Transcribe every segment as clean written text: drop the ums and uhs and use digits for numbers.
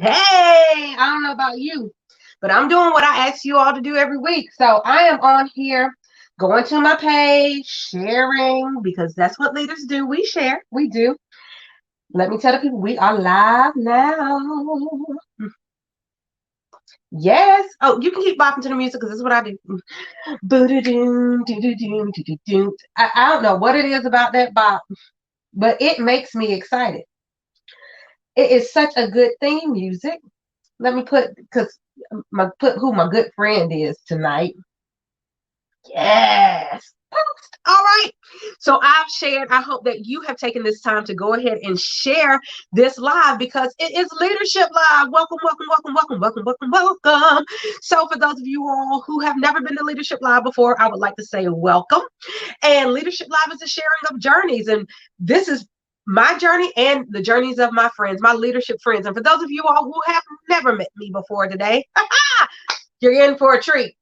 Hey, I don't know about you, but I'm doing what I ask you all to do every week. So I am on here going to my page, sharing, because that's what leaders do. We share, we do. Let me tell the people we are live now. Yes. Oh, you can keep bopping to the music because that's what I do. Boo-doo-doo, doo-doo-doo, doo-doo-doo. I don't know what it is about that bop, but it makes me excited. It is such a good theme music. Let me put because put who my good friend is tonight. Yes. All right. So I've shared. I hope that you have taken this time to go ahead and share this live because it is Leadership Live. Welcome, welcome, welcome, welcome, welcome, welcome, welcome. So for those of you all who have never been to Leadership Live before, I would like to say welcome. And Leadership Live is a sharing of journeys. And this is my journey and the journeys of my friends, my leadership friends. And for those of you all who have never met me before today, you're in for a treat.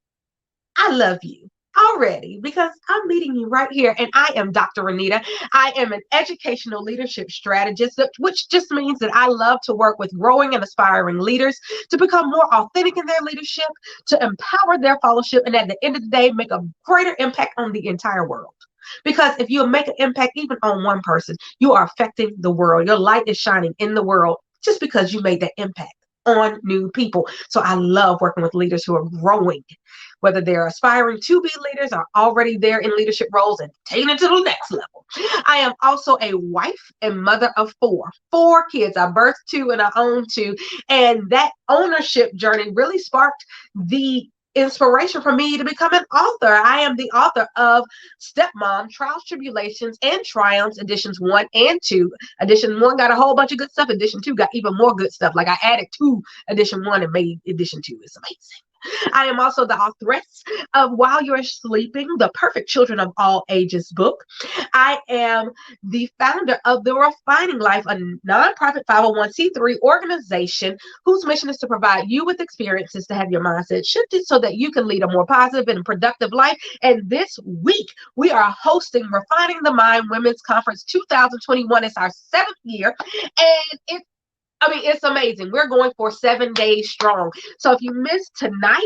I love you already because I'm meeting you right here. And I am Dr. Renita. I am an educational leadership strategist, which just means that I love to work with growing and aspiring leaders to become more authentic in their leadership, to empower their fellowship, and at the end of the day, make a greater impact on the entire world. Because if you make an impact even on one person, you are affecting the world. Your light is shining in the world just because you made that impact on new people. So I love working with leaders who are growing, whether they're aspiring to be leaders or already there in leadership roles and taking it to the next level. I am also a wife and mother of four kids. I birthed two and I own two. And that ownership journey really sparked the inspiration for me to become an author. I am the author of Stepmom, Trials, Tribulations, and Triumphs, editions 1 and 2. Edition 1 got a whole bunch of good stuff. Edition 2 got even more good stuff. Like I added to edition 1 and made edition 2. It's amazing. I am also the authoress of While You're Sleeping, the Perfect Children of All Ages book. I am the founder of The Refining Life, a nonprofit 501c3 organization whose mission is to provide you with experiences to have your mindset shifted so that you can lead a more positive and productive life. And this week, we are hosting Refining the Mind Women's Conference 2021. It's our 7th year, and it's amazing. We're going for 7 days strong. So if you missed tonight,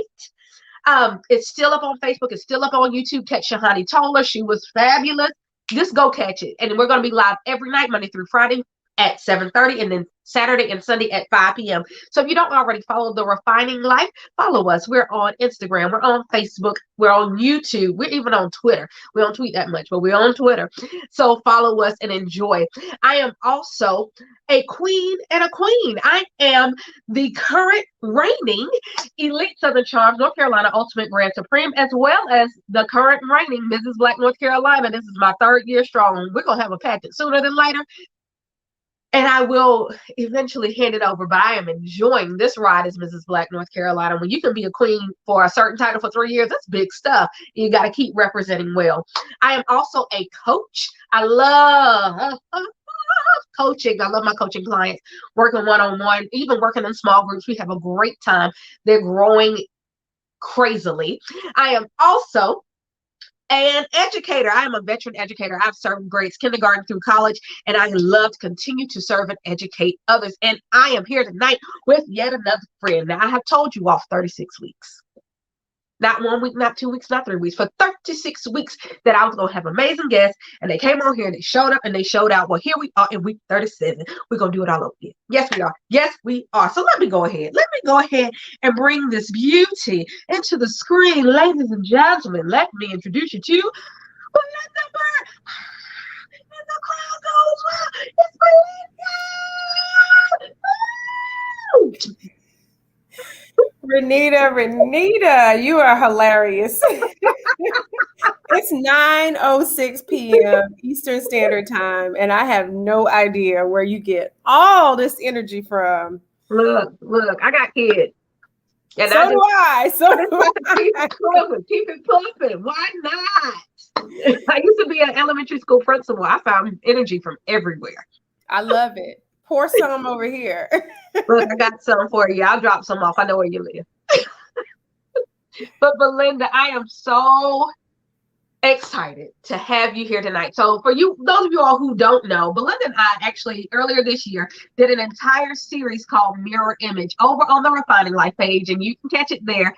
it's still up on Facebook. It's still up on YouTube. Catch Shahani Toller. She was fabulous. Just go catch it. And we're going to be live every night, Monday through Friday at 7:30, and then Saturday and Sunday at 5 p.m. So if you don't already follow The Refining Life, follow us. We're on Instagram. We're on Facebook. We're on YouTube. We're even on Twitter. We don't tweet that much, but we're on Twitter. So follow us and enjoy. I am also a queen and a queen. I am the current reigning Elite Southern Charms North Carolina Ultimate Grand Supreme, as well as the current reigning Mrs. Black North Carolina. This is my 3rd year strong. We're going to have a pageant sooner than later. And I will eventually hand it over, but I am enjoying this ride as Mrs. Black North Carolina. When you can be a queen for a certain title for 3 years, that's big stuff. You got to keep representing well. I am also a coach. I love coaching. I love my coaching clients, working one-on-one, even working in small groups. We have a great time. They're growing crazily. I am also an educator. I am a veteran educator. I've served grades kindergarten through college, and I love to continue to serve and educate others. And I am here tonight with yet another friend. Now, I have told you all 36 weeks. Not 1 week, not 2 weeks, not 3 weeks, for 36 weeks that I was going to have amazing guests. And they came on here and they showed up and they showed out. Well, here we are in week 37. We're going to do it all over again. Yes, we are. Yes, we are. So let me go ahead. Let me go ahead and bring this beauty into the screen. Ladies and gentlemen, let me introduce you to Belinda Burt. And the crowd goes wild. It's Belinda. Renita, you are hilarious. It's 9:06 p.m. Eastern Standard Time, and I have no idea where you get all this energy from. Look, I got kids. And so do I. Keep it pumping. Why not? I used to be an elementary school principal. I found energy from everywhere. I love it. Pour some over here. Look, I got some for you. I'll drop some off. I know where you live. But Belinda, I am so excited to have you here tonight. So for you, those of you all who don't know, Belinda and I actually earlier this year did an entire series called Mirror Image over on the Refining Life page, and you can catch it there.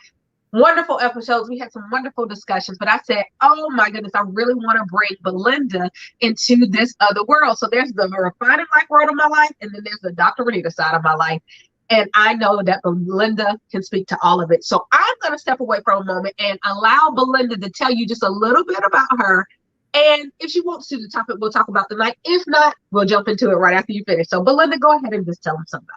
Wonderful episodes. We had some wonderful discussions, but I said, oh my goodness, I really want to bring Belinda into this other world. So there's the Refining Life world of my life, and then there's the Dr. Renita side of my life. And I know that Belinda can speak to all of it. So I'm going to step away for a moment and allow Belinda to tell you just a little bit about her. And if she wants to the topic, we'll talk about tonight. If not, we'll jump into it right after you finish. So Belinda, go ahead and just tell them something.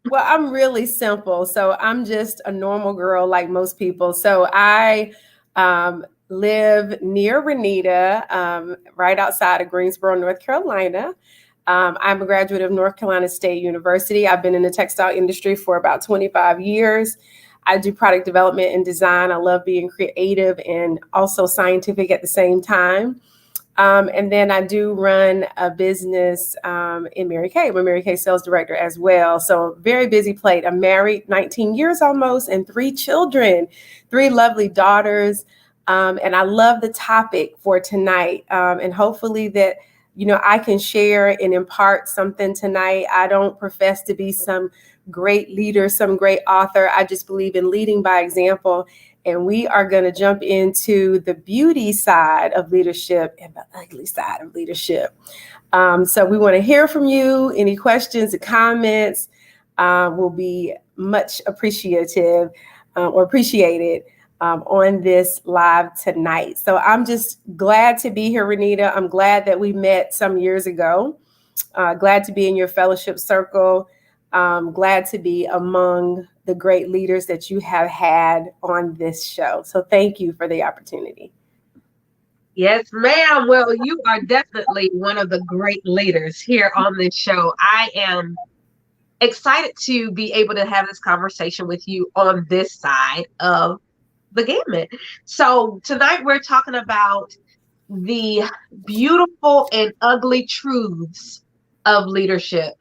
Well, I'm really simple. So I'm just a normal girl like most people. So I live near Renita, right outside of Greensboro, North Carolina. I'm a graduate of North Carolina State University. I've been in the textile industry for about 25 years. I do product development and design. I love being creative and also scientific at the same time. And then I do run a business in Mary Kay. I'm a Mary Kay sales director as well. So very busy plate. I'm married 19 years almost and 3 children, 3 lovely daughters. And I love the topic for tonight. And hopefully that, you know, I can share and impart something tonight. I don't profess to be some great leader, some great author. I just believe in leading by example. And we are going to jump into the beauty side of leadership and the ugly side of leadership. So we want to hear from you. Any questions or comments will be much appreciated on this live tonight. So I'm just glad to be here, Renita. I'm glad that we met some years ago. Glad to be in your fellowship circle. Glad to be among the great leaders that you have had on this show. So thank you for the opportunity. Yes, ma'am. Well, you are definitely one of the great leaders here on this show. I am excited to be able to have this conversation with you on this side of the gamut. So tonight we're talking about the beautiful and ugly truths of leadership.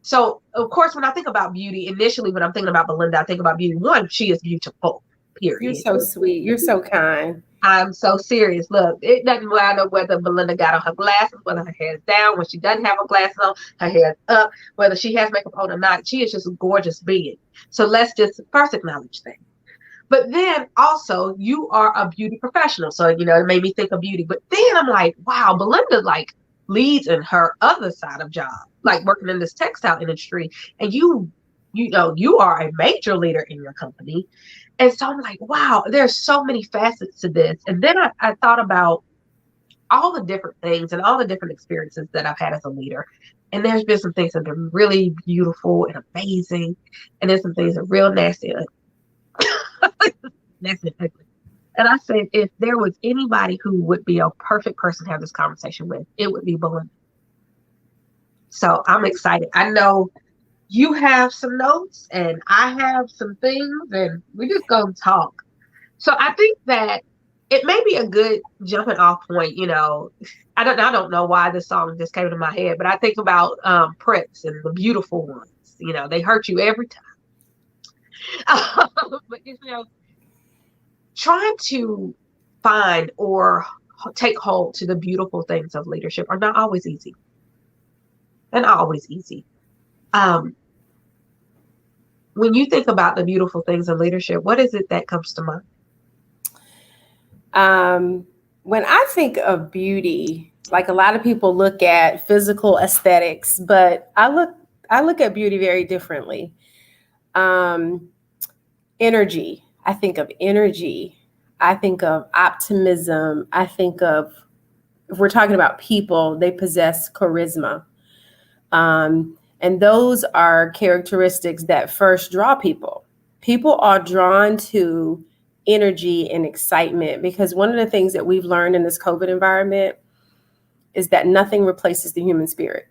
So of course, when I think about beauty, initially when I'm thinking about Belinda, I think about beauty. One, she is beautiful, period. You're so sweet. You're so kind. I'm so serious. Look, it doesn't matter whether Belinda got on her glasses, whether her hair's down, when she doesn't have her glasses on, her hair's up, whether she has makeup on or not. She is just a gorgeous being. So let's just first acknowledge that. But then also, you are a beauty professional. So, you know, it made me think of beauty. But then I'm like, wow, Belinda leads in her other side of job, like working in this textile industry. And you are a major leader in your company. And so I'm like, wow, there's so many facets to this. And then I thought about all the different things and all the different experiences that I've had as a leader. And there's been some things that have been really beautiful and amazing. And there's some things that are real nasty. Nasty and ugly. And I said, if there was anybody who would be a perfect person to have this conversation with, it would be Belinda. So I'm excited. I know you have some notes and I have some things, and we're just going to talk. So I think that it may be a good jumping off point. You know, I don't know why this song just came to my head, but I think about Prince and the beautiful ones. You know, they hurt you every time. But you know, trying to find or take hold to the beautiful things of leadership are not always easy. They're not always easy. When you think about the beautiful things of leadership, what is it that comes to mind? When I think of beauty, like a lot of people look at physical aesthetics, but I look at beauty very differently. Energy. I think of energy. I think of optimism. I think of, if we're talking about people, they possess charisma. And those are characteristics that first draw people. People are drawn to energy and excitement because one of the things that we've learned in this COVID environment is that nothing replaces the human spirit.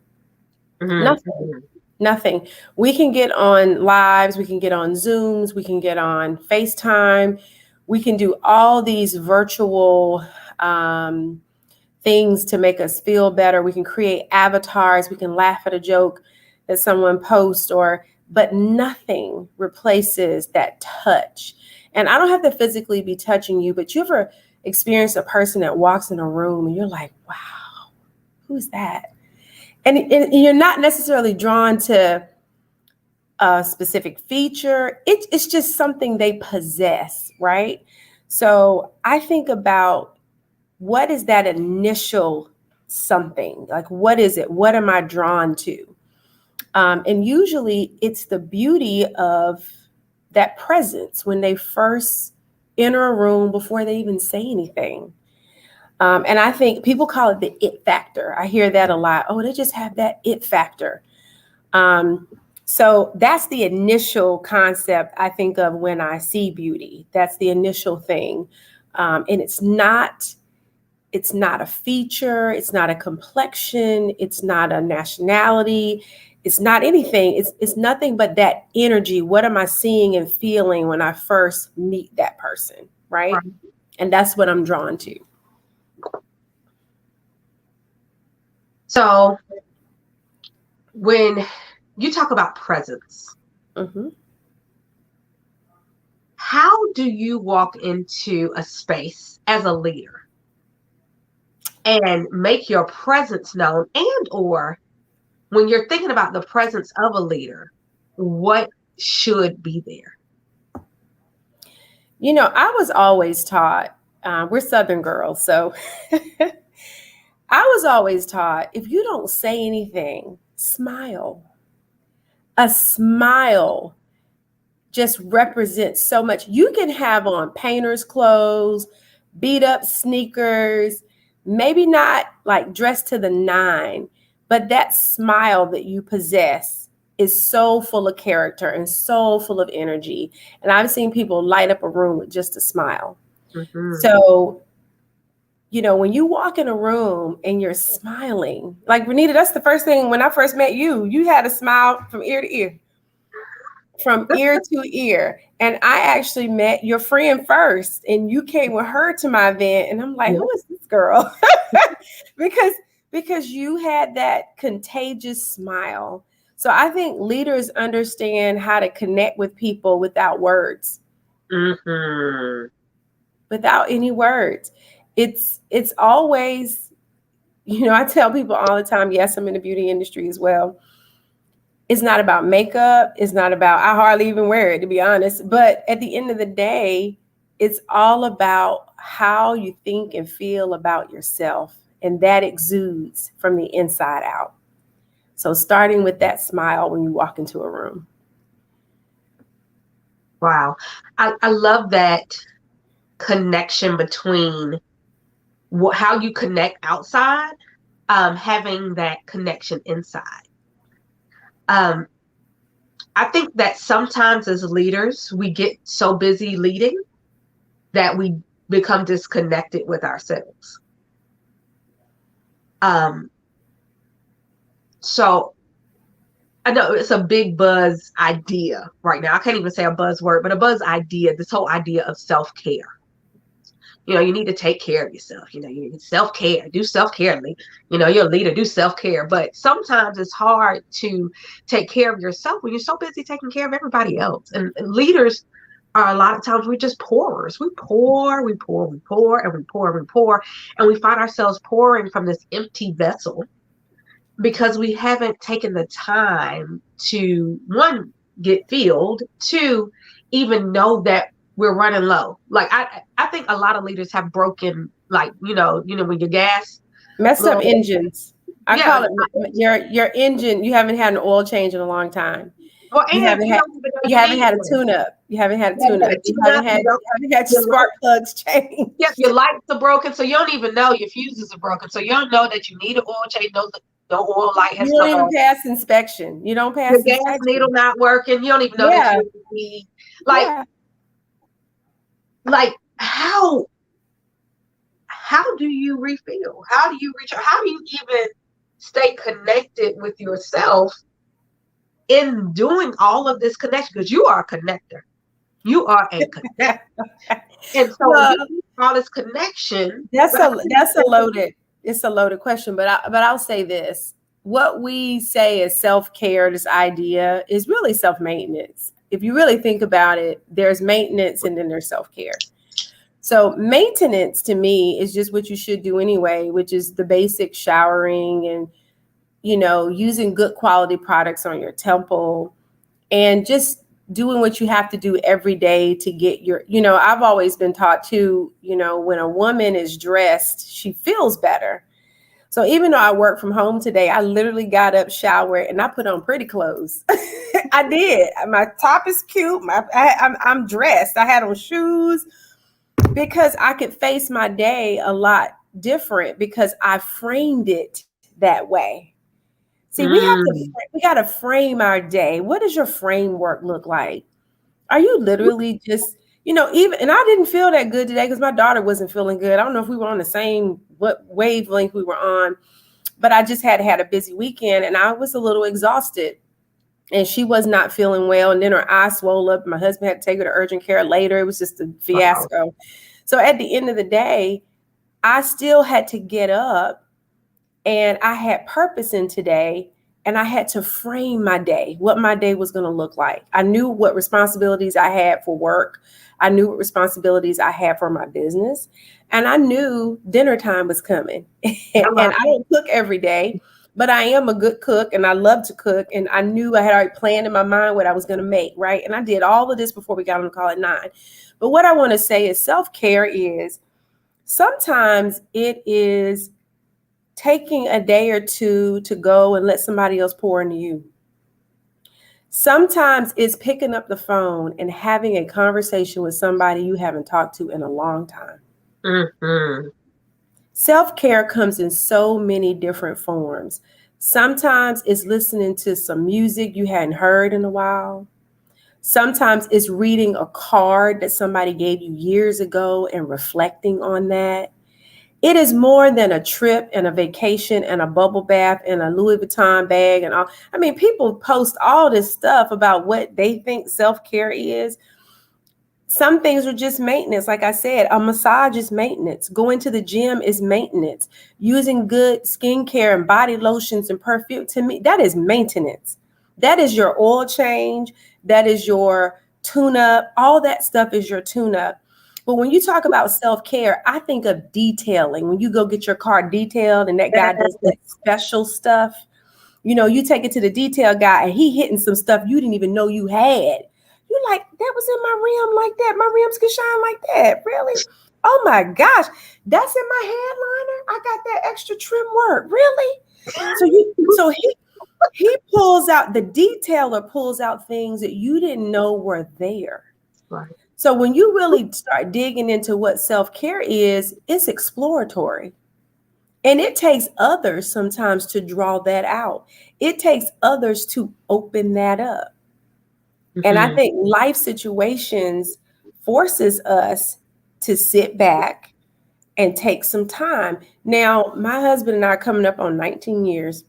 Mm-hmm. Nothing. We can get on lives, we can get on Zooms, we can get on FaceTime, we can do all these virtual things to make us feel better. We can create avatars, we can laugh at a joke that someone posts, but nothing replaces that touch. And I don't have to physically be touching you, but you ever experience a person that walks in a room and you're like, wow, who's that? And you're not necessarily drawn to a specific feature. It's just something they possess, right? So I think about, what is that initial something? Like, what is it? What am I drawn to? And usually it's the beauty of that presence when they first enter a room before they even say anything. And I think people call it the it factor. I hear that a lot. Oh, they just have that it factor. So that's the initial concept I think of when I see beauty. That's the initial thing. And it's not a feature. It's not a complexion. It's not a nationality. It's not anything. It's nothing but that energy. What am I seeing and feeling when I first meet that person, right? And that's what I'm drawn to. So when you talk about presence, how do you walk into a space as a leader and make your presence known? And or when you're thinking about the presence of a leader, what should be there? You know, I was always taught, we're Southern girls, so I was always taught, if you don't say anything, smile. A smile just represents so much. You can have on painter's clothes, beat up sneakers, maybe not like dressed to the nine, but that smile that you possess is so full of character and so full of energy. And I've seen people light up a room with just a smile. So, you know, when you walk in a room and you're smiling, like Renita, that's the first thing. When I first met you, you had a smile from ear to ear. From ear to ear. And I actually met your friend first, and you came with her to my event. And I'm like, who is this girl? because you had that contagious smile. So I think leaders understand how to connect with people without words. Without any words. It's always, you know, I tell people all the time, yes, I'm in the beauty industry as well. It's not about makeup. It's not about, I hardly even wear it, to be honest. But at the end of the day, it's all about how you think and feel about yourself. And that exudes from the inside out. So starting with that smile when you walk into a room. Wow. I love that connection between how you connect outside, having that connection inside. I think that sometimes as leaders, we get so busy leading that we become disconnected with ourselves. So I know it's a big buzz idea right now. I can't even say a buzzword, but a buzz idea, this whole idea of self-care. You know, you need to take care of yourself. You know, you need self-care, do self-care. You know, you're a leader, do self-care. But sometimes it's hard to take care of yourself when you're so busy taking care of everybody else. And leaders are, a lot of times, we're just pourers. We pour, and we pour, and we pour. And we find ourselves pouring from this empty vessel because we haven't taken the time to, one, get filled, two, even know that we're running low. Like I think a lot of leaders have broken, like, you know, when your gas messed up engines. I call it your engine. You haven't had an oil change in a long time. Well, you haven't had a tune-up. You haven't had a tune-up. You haven't had spark plugs changed. Yep, your lights are broken, so you don't even know your fuses are broken. So you don't know that you need an oil change. No oil light has come on. You don't even pass inspection. You don't pass the gas needle not working. You don't even know that you need, like how do you refill? How do you recharge? How do you even stay connected with yourself in doing all of this connection? Because you are a connector. You are a connector. And so all this connection. It's a loaded question, but I'll say this. What we say is self-care, this idea, is really self-maintenance. If you really think about it, there's maintenance and then there's self-care. So maintenance to me is just what you should do anyway, which is the basic showering and, using good quality products on your temple and just doing what you have to do every day to get I've always been taught too, when a woman is dressed, she feels better. So even though I work from home today, I literally got up, showered, and I put on pretty clothes. I did. My top is cute. I'm dressed. I had on shoes because I could face my day a lot different because I framed it that way. See, Mm. we got to frame our day. What does your framework look like? Are you literally just, even, and I didn't feel that good today because my daughter wasn't feeling good. I don't know if we were on the same what wavelength we were on, but I just had a busy weekend and I was a little exhausted and she was not feeling well. And then her eye swelled up. My husband had to take her to urgent care later. It was just a Wow. fiasco. So at the end of the day, I still had to get up and I had purpose in today and I had to frame my day, what my day was going to look like. I knew what responsibilities I had for work. I knew what responsibilities I had for my business. And I knew dinner time was coming. And Hello. I don't cook every day, but I am a good cook and I love to cook. And I knew I had already planned in my mind what I was going to make, right? And I did all of this before we got on the call at 9. But what I want to say is self-care is sometimes it is taking a day or two to go and let somebody else pour into you. Sometimes it's picking up the phone and having a conversation with somebody you haven't talked to in a long time. Mm-hmm. Self-care comes in so many different forms. Sometimes it's listening to some music you hadn't heard in a while. Sometimes it's reading a card that somebody gave you years ago and reflecting on that. It is more than a trip and a vacation and a bubble bath and a Louis Vuitton bag and all. I mean, people post all this stuff about what they think self-care is. Some things are just maintenance. Like I said, a massage is maintenance. Going to the gym is maintenance. Using good skincare and body lotions and perfume, to me, that is maintenance. That is your oil change. That is your tune-up. All that stuff is your tune-up. But when you talk about self-care, I think of detailing. When you go get your car detailed and that guy does that special stuff, you take it to the detail guy and he hitting some stuff you didn't even know you had. You're like, that was in my rim like that. My rims can shine like that. Really? Oh my gosh. That's in my headliner. I got that extra trim work. Really? So he pulls out, the detailer pulls out things that you didn't know were there. Right. So when you really start digging into what self-care is, it's exploratory. And it takes others sometimes to draw that out. It takes others to open that up. And I Mm-hmm. think life situations forces us to sit back and take some time. Now, my husband and I are coming up on 19 years.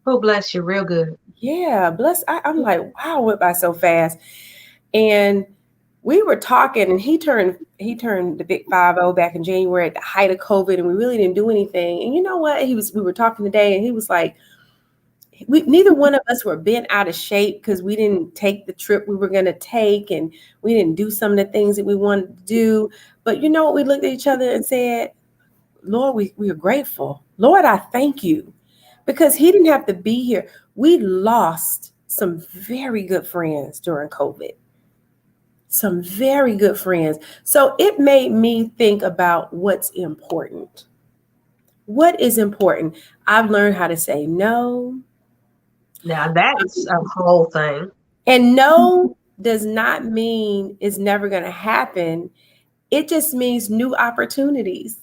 Oh, bless you, real good. Yeah, bless. I'm like, wow, it went by so fast. And we were talking, and he turned the big 50 back in January at the height of COVID, and we really didn't do anything. And you know what? We were talking today, and he was like, neither one of us were bent out of shape because we didn't take the trip we were going to take, and we didn't do some of the things that we wanted to do. But you know what? We looked at each other and said, Lord, we are grateful. Lord, I thank you, because he didn't have to be here. We lost some very good friends during COVID. Some very good friends. So it made me think about what's important. What is important? I've learned how to say no. Now that's a whole thing. And no does not mean it's never going to happen. It just means new opportunities.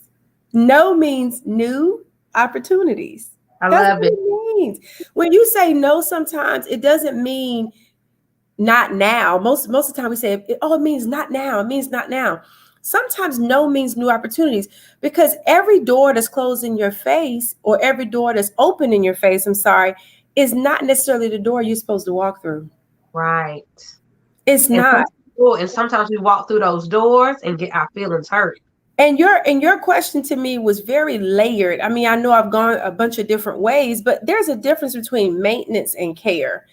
No means new opportunities. I That's love what it. it means. When you say no, sometimes it doesn't mean not now. Most of the time we say, it means not now. It means not now. Sometimes no means new opportunities, because every door that's closed in your face, or every door that's open in your face, is not necessarily the door you're supposed to walk through. Right. It's And not. sometimes we walk through those doors and get our feelings hurt. And your question to me was very layered. I mean, I know I've gone a bunch of different ways, but there's a difference between maintenance and care.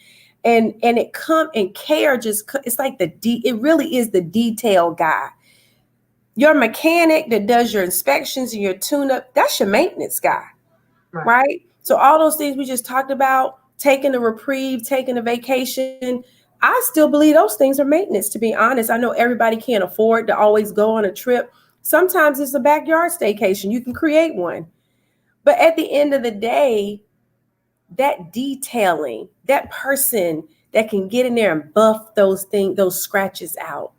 And care it's like it really is the detail guy. Your mechanic that does your inspections and your tune-up, that's your maintenance guy, right? So all those things we just talked about, taking a reprieve, taking a vacation, I still believe those things are maintenance, to be honest. I know everybody can't afford to always go on a trip. Sometimes it's a backyard staycation. You can create one. But at the end of the day, that detailing, that person that can get in there and buff those things, those scratches out,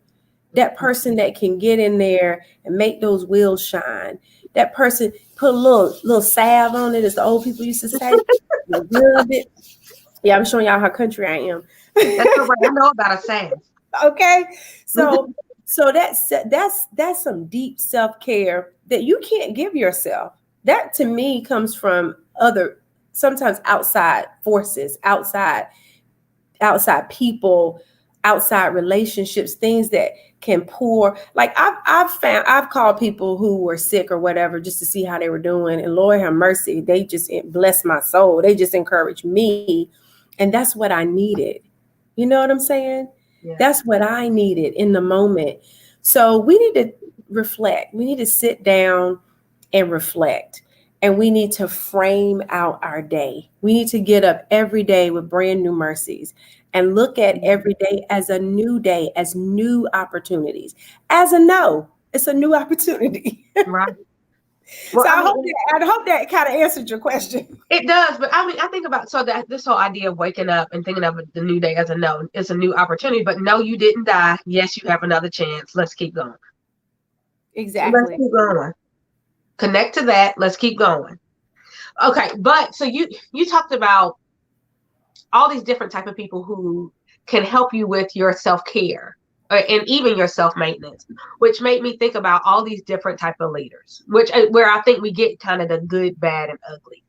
that person that can get in there and make those wheels shine, that person put a little salve on it, as the old people used to say, rub it. Yeah, I'm showing y'all how country I am. That's all right. I know about a salve. Okay, so that's some deep self-care that you can't give yourself. That to me comes from other, sometimes outside forces, outside people, outside relationships, things that can pour. Like I've called people who were sick or whatever just to see how they were doing, and Lord have mercy, they just bless my soul. They just encouraged me, and that's what I needed. You know what I'm saying? Yeah. That's what I needed in the moment. So we need to reflect. We need to sit down and reflect. And we need to frame out our day. We need to get up every day with brand new mercies and look at every day as a new day, as new opportunities. As a no, it's a new opportunity. Right. Well, So I hope that kind of answered your question. It does, but I mean, I think about so that this whole idea of waking up and thinking of the new day as a no, it's a new opportunity. But no, you didn't die. Yes, you have another chance. Let's keep going. Exactly. Let's keep going. Connect to that. Let's keep going. Okay, but so you talked about all these different type of people who can help you with your self-care and even your self-maintenance, which made me think about all these different type of leaders, where I think we get kind of the good, bad, and ugly.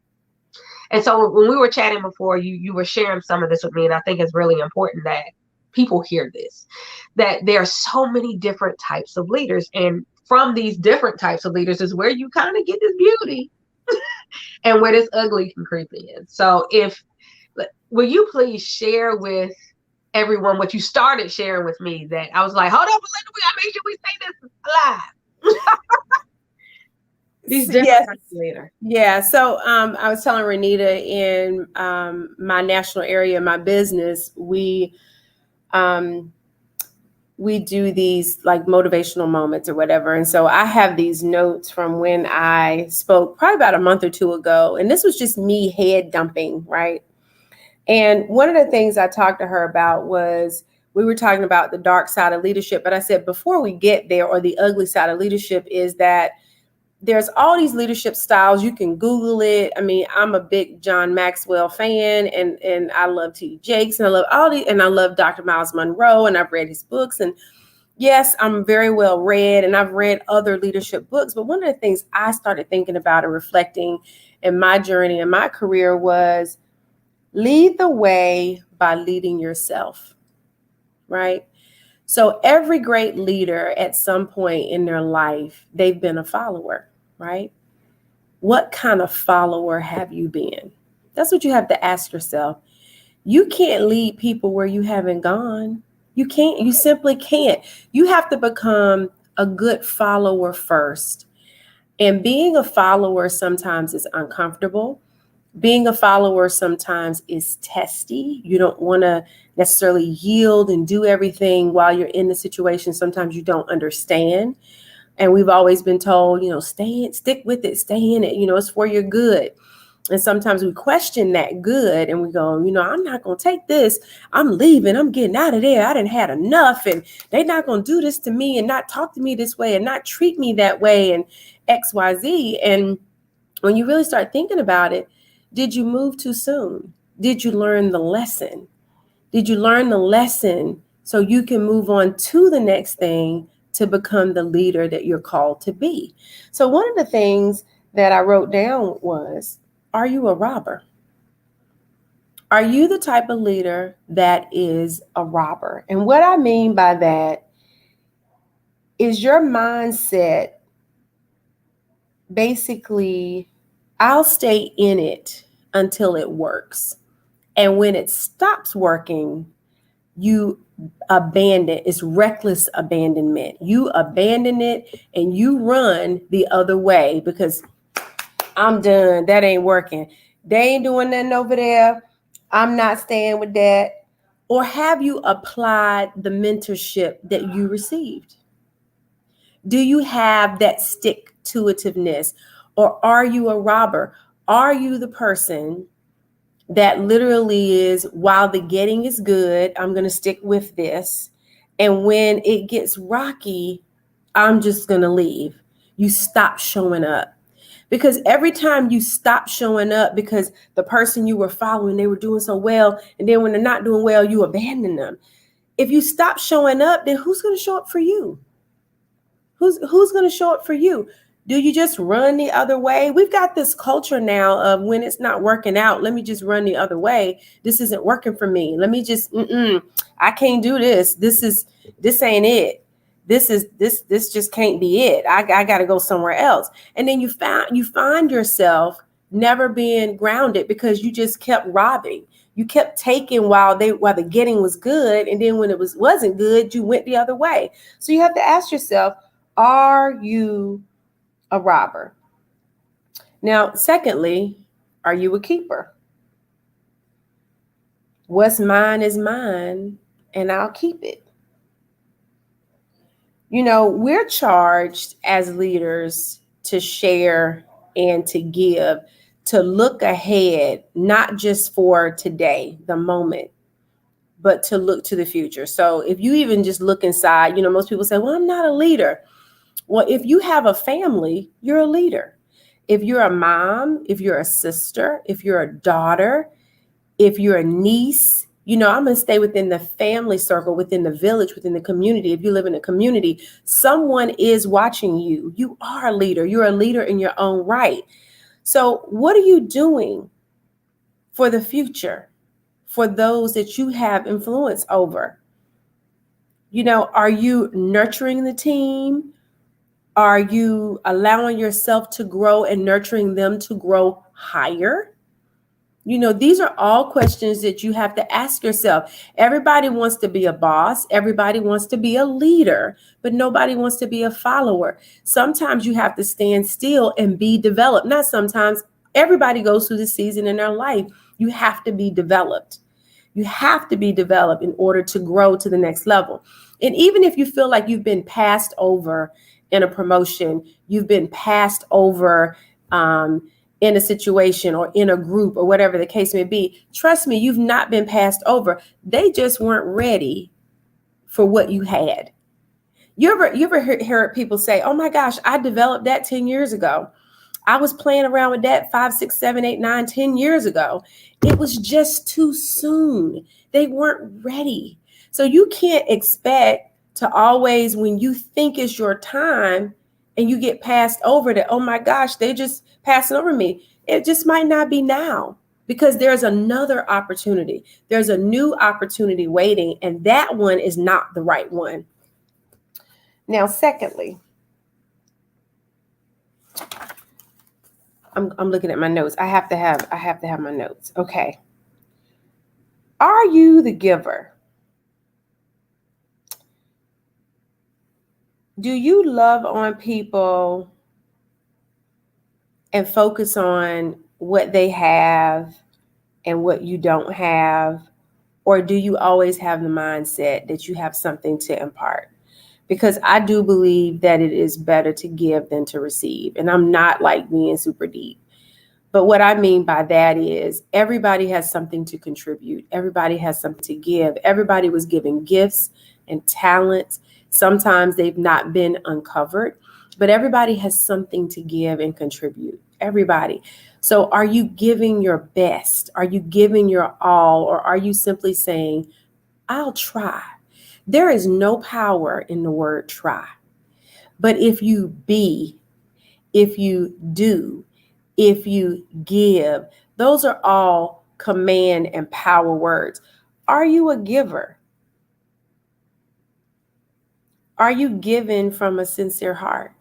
And so when we were chatting before, you were sharing some of this with me, and I think it's really important that people hear this, that there are so many different types of leaders, and from these different types of leaders is where you kind of get this beauty and where this ugly can creep in. So will you please share with everyone what you started sharing with me, that I was like, hold on, Belinda, we gotta make sure we say this live. These different types of leaders. Yeah. So I was telling Renita, in my national area, my business, we do these like motivational moments or whatever. And so I have these notes from when I spoke probably about a month or two ago. And this was just me head dumping, right? And one of the things I talked to her about was, we were talking about the dark side of leadership. But I said, before we get there, or the ugly side of leadership, is that there's all these leadership styles. You can Google it. I mean, I'm a big John Maxwell fan, and I love T. Jakes, and I love all these, and I love Dr. Miles Monroe, and I've read his books. And yes, I'm very well read, and I've read other leadership books. But one of the things I started thinking about and reflecting in my journey and my career was, lead the way by leading yourself, right? So every great leader at some point in their life, they've been a follower, right? What kind of follower have you been? That's what you have to ask yourself. You can't lead people where you haven't gone. You can't. You simply can't. You have to become a good follower first. And being a follower sometimes is uncomfortable. Being a follower sometimes is testy. You don't want to necessarily yield and do everything while you're in the situation. Sometimes you don't understand. And we've always been told, stick with it, stay in it, it's for your good. And sometimes we question that good, and we go, I'm not going to take this. I'm leaving. I'm getting out of there. I done had enough, and they're not going to do this to me and not talk to me this way and not treat me that way and X, Y, Z. And when you really start thinking about it, did you move too soon? Did you learn the lesson? Did you learn the lesson so you can move on to the next thing to become the leader that you're called to be? So one of the things that I wrote down was, are you a robber? Are you the type of leader that is a robber? And what I mean by that is your mindset, basically, I'll stay in it until it works. And when it stops working, you abandon. It's reckless abandonment. You abandon it and you run the other way because I'm done. That ain't working. They ain't doing nothing over there. I'm not staying with that. Or have you applied the mentorship that you received? Do you have that stick to itiveness? Or are you a robber? Are you the person that literally is, while the getting is good, I'm going to stick with this. And when it gets rocky, I'm just going to leave. You stop showing up. Because every time you stop showing up because the person you were following, they were doing so well. And then when they're not doing well, you abandon them. If you stop showing up, then who's going to show up for you? Who's going to show up for you? Do you just run the other way? We've got this culture now of when it's not working out, let me just run the other way. This isn't working for me. Let me just, I can't do this. This ain't it. This just can't be it. I got to go somewhere else. And then you find yourself never being grounded because you just kept robbing. You kept taking while the getting was good. And then when it wasn't good, you went the other way. So you have to ask yourself, are you a robber? Now, secondly, are you a keeper? What's mine is mine, and I'll keep it. You know, we're charged as leaders to share and to give, to look ahead, not just for today, the moment, but to look to the future. So if you even just look inside, you know, most people say, well, I'm not a leader. Well, if you have a family, you're a leader. If you're a mom, if you're a sister, if you're a daughter, if you're a niece, you know, I'm going to stay within the family circle, within the village, within the community. If you live in a community, someone is watching you. You are a leader. You're a leader in your own right. So what are you doing for the future, for those that you have influence over? You know, are you nurturing the team? Are you allowing yourself to grow and nurturing them to grow higher? You know, these are all questions that you have to ask yourself. Everybody wants to be a boss. Everybody wants to be a leader, but nobody wants to be a follower. Sometimes you have to stand still and be developed. Not sometimes. Everybody goes through this season in their life. You have to be developed. You have to be developed in order to grow to the next level. And even if you feel like you've been passed over in a promotion, you've been passed over in a situation or in a group or whatever the case may be, trust me, you've not been passed over. They just weren't ready for what you had. You ever heard people say, oh my gosh, I developed that 10 years ago. I was playing around with that 5, 6, 7, 8, 9, 10 years ago. It was just too soon. They weren't ready. So you can't expect to always, when you think it's your time and you get passed over, that, oh my gosh, they just passing over me. It just might not be now, because there's another opportunity. There's a new opportunity waiting, and that one is not the right one. Now, secondly, I'm looking at my notes. I have to have my notes. Okay. Are you the giver? Do you love on people and focus on what they have and what you don't have? Or do you always have the mindset that you have something to impart? Because I do believe that it is better to give than to receive. And I'm not like being super deep. But what I mean by that is everybody has something to contribute. Everybody has something to give. Everybody was given gifts and talents. Sometimes they've not been uncovered, but everybody has something to give and contribute. Everybody. So are you giving your best? Are you giving your all? Or are you simply saying, I'll try? There is no power in the word try. But if you be, if you do, if you give, those are all command and power words. Are you a giver? Are you giving from a sincere heart?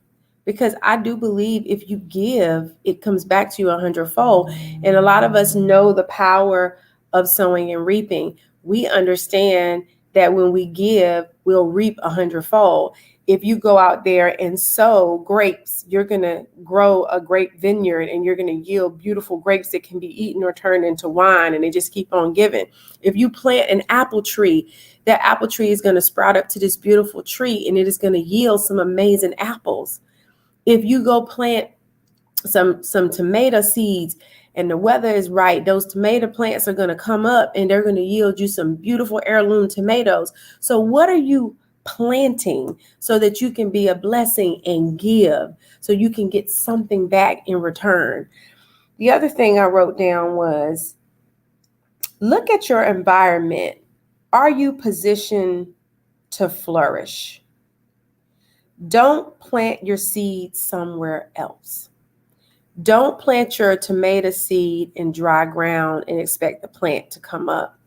Because I do believe if you give, it comes back to you 100-fold. And a lot of us know the power of sowing and reaping. We understand that when we give, we'll reap 100-fold. If you go out there and sow grapes, you're going to grow a grape vineyard and you're going to yield beautiful grapes that can be eaten or turned into wine, and they just keep on giving. If you plant an apple tree, that apple tree is going to sprout up to this beautiful tree and it is going to yield some amazing apples. If you go plant some tomato seeds and the weather is right, those tomato plants are going to come up and they're going to yield you some beautiful heirloom tomatoes. So what are you planting so that you can be a blessing and give, so you can get something back in return? The other thing I wrote down was, look at your environment. Are you positioned to flourish? Don't plant your seed somewhere else. Don't plant your tomato seed in dry ground and expect the plant to come up.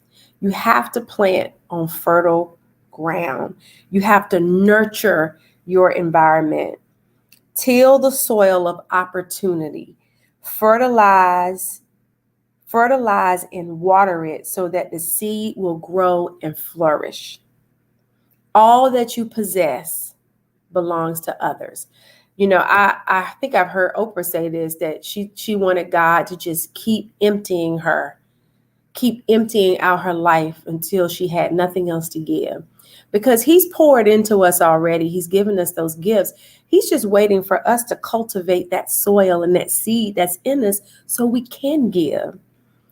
You have to plant on fertile ground. You have to nurture your environment. Till the soil of opportunity. Fertilize and water it so that the seed will grow and flourish. All that you possess belongs to others. You know, I think I've heard Oprah say this, that she wanted God to just keep emptying out her life until she had nothing else to give. Because he's poured into us already. He's given us those gifts. He's just waiting for us to cultivate that soil and that seed that's in us so we can give,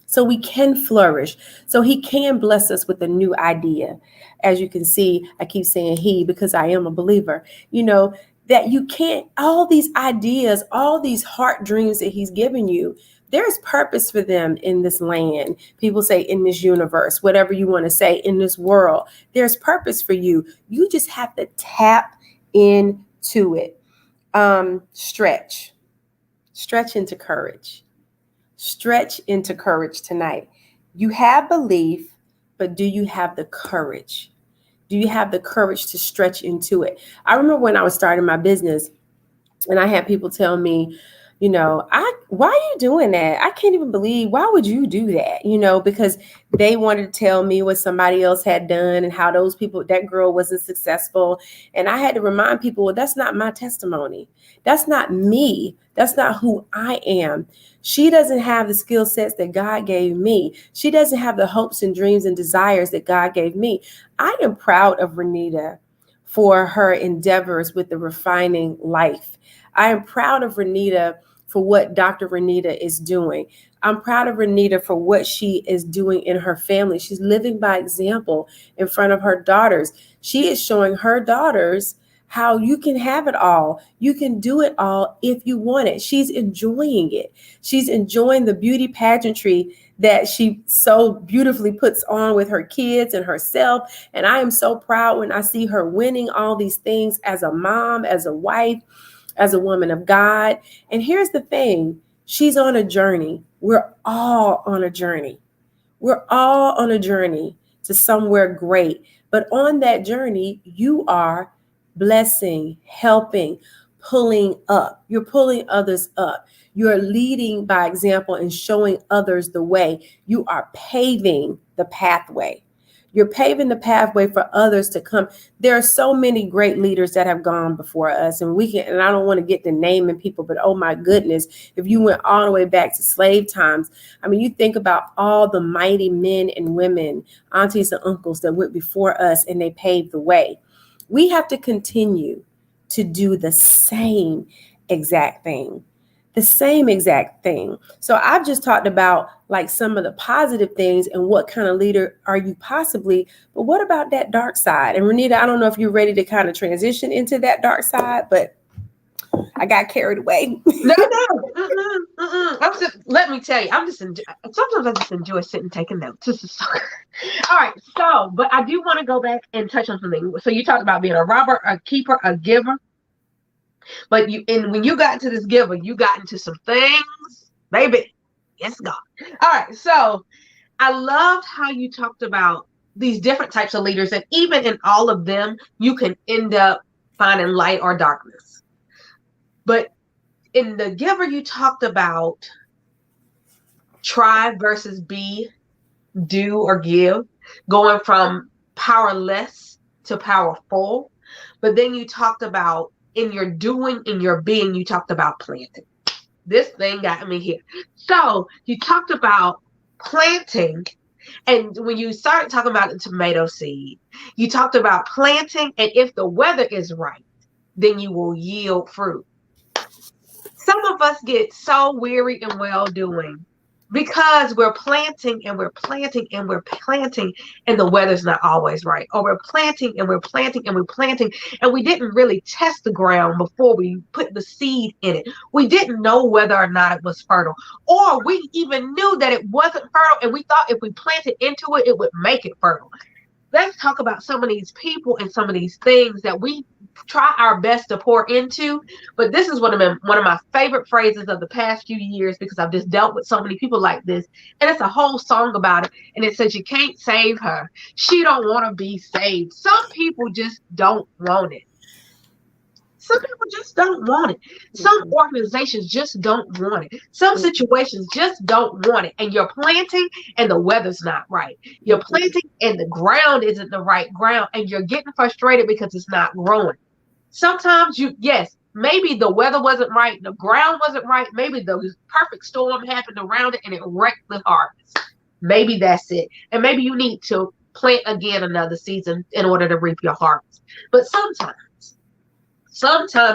so we can flourish, so he can bless us with a new idea. As you can see, I keep saying he because I am a believer. You know, that you can't, all these ideas, all these heart dreams that he's given you, there's purpose for them in this land. People say in this universe, whatever you want to say, in this world, there's purpose for you. You just have to tap into it. Stretch into courage. Stretch into courage tonight. You have belief, but do you have the courage? Do you have the courage to stretch into it? I remember when I was starting my business and I had people tell me, you know, why are you doing that? I can't even believe, why would you do that? You know, because they wanted to tell me what somebody else had done and how that girl wasn't successful. And I had to remind people, well, that's not my testimony. That's not me. That's not who I am. She doesn't have the skill sets that God gave me. She doesn't have the hopes and dreams and desires that God gave me. I am proud of Renita for her endeavors with the refining life. I am proud of Renita for what Dr. Renita is doing. I'm proud of Renita for what she is doing in her family. She's living by example in front of her daughters. She is showing her daughters how you can have it all. You can do it all if you want it. She's enjoying it. She's enjoying the beauty pageantry that she so beautifully puts on with her kids and herself. And I am so proud when I see her winning all these things as a mom, as a wife, as a woman of God. And here's the thing, she's on a journey. We're all on a journey. We're all on a journey to somewhere great. But on that journey, you are blessing, helping, pulling up. You're pulling others up. You're leading by example and showing others the way. You are paving the pathway. You're paving the pathway for others to come. There are so many great leaders that have gone before us, and I don't want to get the naming people, but oh my goodness, if you went all the way back to slave times, I mean, you think about all the mighty men and women, aunties and uncles that went before us and they paved the way. We have to continue to do the same exact thing. The same exact thing. So I've just talked about like some of the positive things and what kind of leader are you possibly, but what about that dark side? And Renita, I don't know if you're ready to kind of transition into that dark side, but I got carried away. No. Let me tell you, sometimes I just enjoy sitting taking notes. This is so good. All right. So, but I do want to go back and touch on something. So you talked about being a robber, a keeper, a giver. But when you got into this giver, you got into some things, baby. Yes, God. All right. So I loved how you talked about these different types of leaders, and even in all of them, you can end up finding light or darkness. But in the giver, you talked about try versus be, do or give, going from powerless to powerful. But then you talked about in your doing, in your being, you talked about planting. This thing got me here. So you talked about planting. And when you started talking about the tomato seed, you talked about planting. And if the weather is right, then you will yield fruit. Some of us get so weary and well doing because we're planting and we're planting and we're planting and the weather's not always right. Or we're planting and we're planting and we're planting and we didn't really test the ground before we put the seed in it. We didn't know whether or not it was fertile. Or we even knew that it wasn't fertile and we thought if we planted into it, it would make it fertile. Let's talk about some of these people and some of these things that we try our best to pour into. But this is one of my favorite phrases of the past few years because I've just dealt with so many people like this. And it's a whole song about it. And it says, you can't save her. She don't want to be saved. Some people just don't want it. Some people just don't want it. Some organizations just don't want it. Some situations just don't want it. And you're planting and the weather's not right. You're planting and the ground isn't the right ground. And you're getting frustrated because it's not growing. Sometimes maybe the weather wasn't right. The ground wasn't right. Maybe the perfect storm happened around it and it wrecked the harvest. Maybe that's it. And maybe you need to plant again another season in order to reap your harvest. But sometimes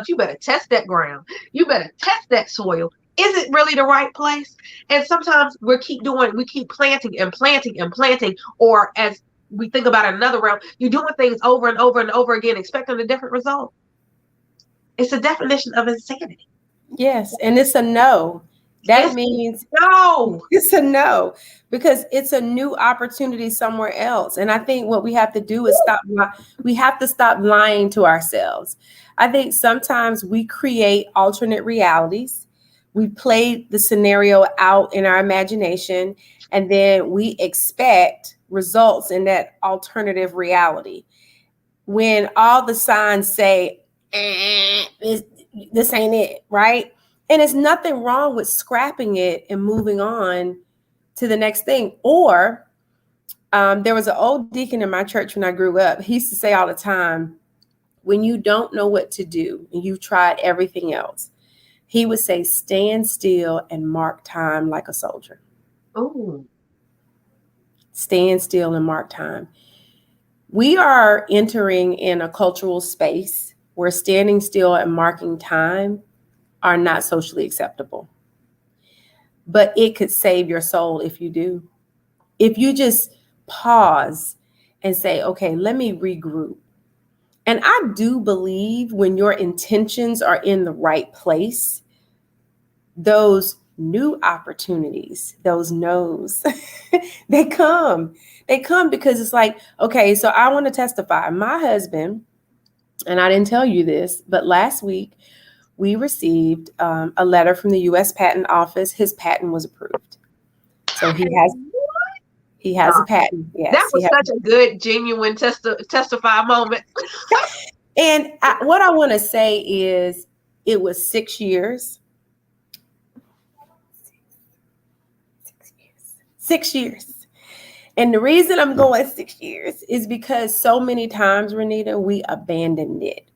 you better test that ground. You better test that soil. Is it really the right place? And sometimes we keep planting and planting and planting. Or as we think about another round, you're doing things over and over and over again, expecting a different result. It's a definition of insanity. Yes. And it's a no. That means no. It's a no, because it's a new opportunity somewhere else. And I think what we have to do is stop lying to ourselves. I think sometimes we create alternate realities. We play the scenario out in our imagination, and then we expect results in that alternative reality. When all the signs say, this ain't it, right? And there's nothing wrong with scrapping it and moving on to the next thing. Or there was an old deacon in my church when I grew up. He used to say all the time, when you don't know what to do and you've tried everything else, he would say, stand still and mark time like a soldier. Oh, stand still and mark time. We are entering in a cultural space where standing still and marking time are not socially acceptable. But it could save your soul if you do. If you just pause and say, okay, let me regroup. And I do believe when your intentions are in the right place, those new opportunities, those no's, they come. They come because it's like, okay, so I want to testify. My husband, and I didn't tell you this, but last week we received a letter from the U.S. Patent Office. His patent was approved. So he has a patent. Yes, that was such a good, genuine testify moment. And what I want to say is it was 6 years. 6 years. And the reason I'm going 6 years is because so many times, Renita, we abandoned it.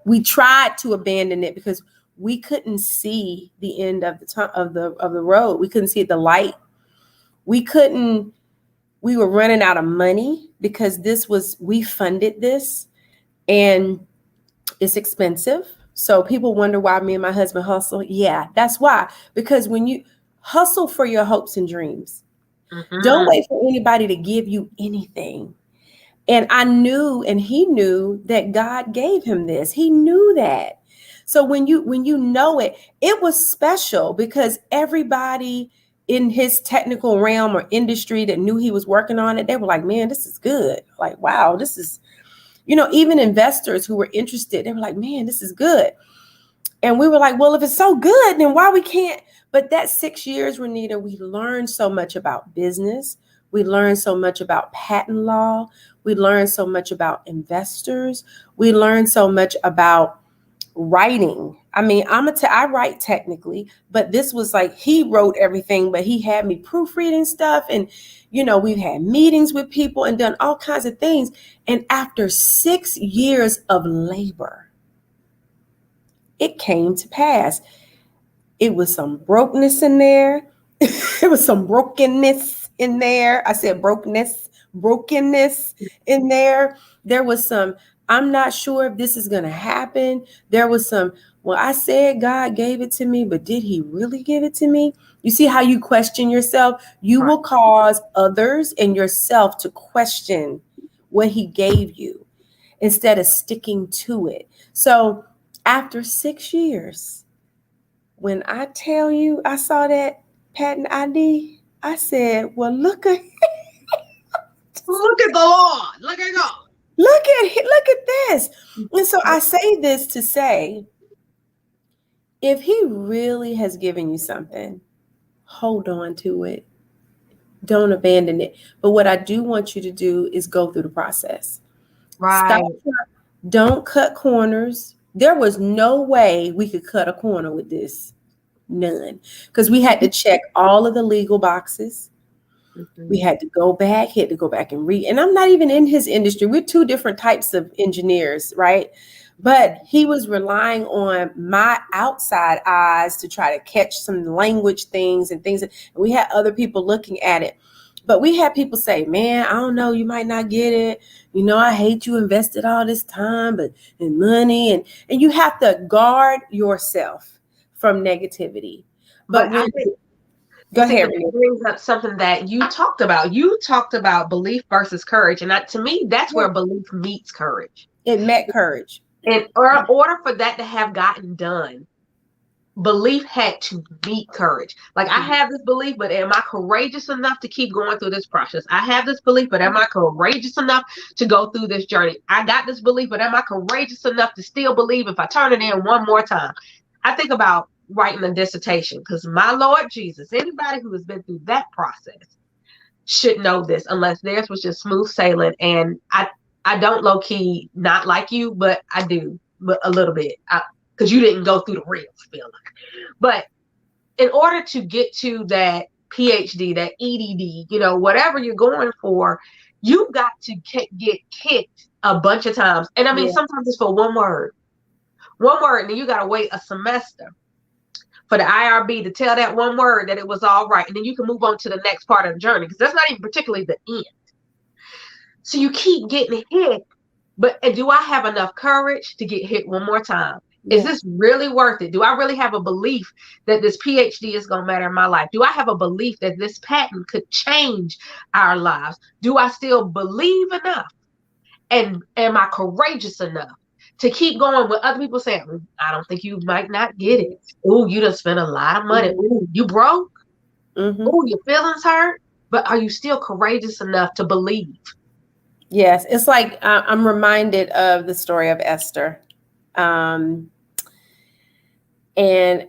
We tried to abandon it because we couldn't see the end of the road. We couldn't see the light. We were running out of money because we funded this and it's expensive. So people wonder why me and my husband hustle. Yeah, that's why. Because when you hustle for your hopes and dreams, don't wait for anybody to give you anything. And I knew, and he knew that God gave him this. He knew that. So when you know it, it was special because everybody in his technical realm or industry that knew he was working on it, they were like, man, this is good. Like, wow, this is, even investors who were interested, they were like, man, this is good. And we were like, well, if it's so good, then why we can't? But that 6 years, Renita, we learned so much about business. We learned so much about patent law. We learned so much about investors. We learned so much about writing. I mean, I write technically, but this was like he wrote everything, but he had me proofreading stuff. And, we've had meetings with people and done all kinds of things. And after 6 years of labor, it came to pass. It was some brokenness in there. It was some brokenness in there. I said brokenness in there. There was some, I'm not sure if this is going to happen. There was some, well, I said God gave it to me, but did he really give it to me? You see how you question yourself? You will cause others and yourself to question what he gave you instead of sticking to it. So after 6 years, when I tell you I saw that patent ID, I said, well, look at the Lord. Look at God. Look at this. And so I say this to say, if he really has given you something, hold on to it. Don't abandon it. But what I do want you to do is go through the process. Right. Don't cut corners. There was no way we could cut a corner with this. None. Because we had to check all of the legal boxes. Mm-hmm. We had to go back, and read. And I'm not even in his industry. We're two different types of engineers, right? But he was relying on my outside eyes to try to catch some language things and things. And we had other people looking at it. But we had people say, man, I don't know, you might not get it. I hate you invested all this time and money. And you have to guard yourself from negativity. But I think, go ahead. It brings up something that you talked about. You talked about belief versus courage. And to me, that's where belief meets courage. It met courage. In order for that to have gotten done, belief had to meet courage. Like, I have this belief, but am I courageous enough to keep going through this process? I have this belief, but am I courageous enough to go through this journey? I got this belief, but am I courageous enough to still believe if I turn it in one more time? I think about writing a dissertation, because my Lord Jesus, anybody who has been through that process should know this, unless theirs was just smooth sailing. And I don't low key not like you, but I do, but a little bit, because you didn't go through the real feeling. But in order to get to that PhD, that EDD, whatever you're going for, you've got to get kicked a bunch of times. And I mean, sometimes it's for one word, and then you got to wait a semester for the IRB to tell that one word that it was all right. And then you can move on to the next part of the journey, because that's not even particularly the end. So you keep getting hit, but do I have enough courage to get hit one more time? Yeah. Is this really worth it? Do I really have a belief that this PhD is going to matter in my life? Do I have a belief that this patent could change our lives? Do I still believe enough? And am I courageous enough to keep going with other people saying, I don't think you might not get it. Oh, you done spent a lot of money. Ooh, you broke. Mm-hmm. Oh, your feelings hurt. But are you still courageous enough to believe? Yes, it's like I'm reminded of the story of Esther. And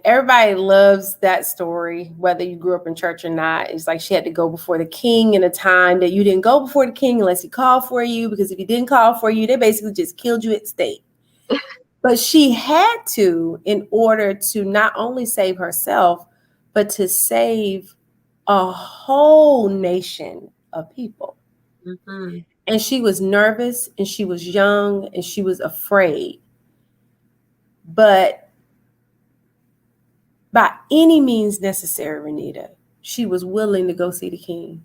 everybody loves that story, whether you grew up in church or not. It's like she had to go before the king in a time that you didn't go before the king unless he called for you, because if he didn't call for you, they basically just killed you at stake. But she had to, in order to not only save herself, but to save a whole nation of people. Mm-hmm. And she was nervous, and she was young, and she was afraid. But by any means necessary, Renita, she was willing to go see the king.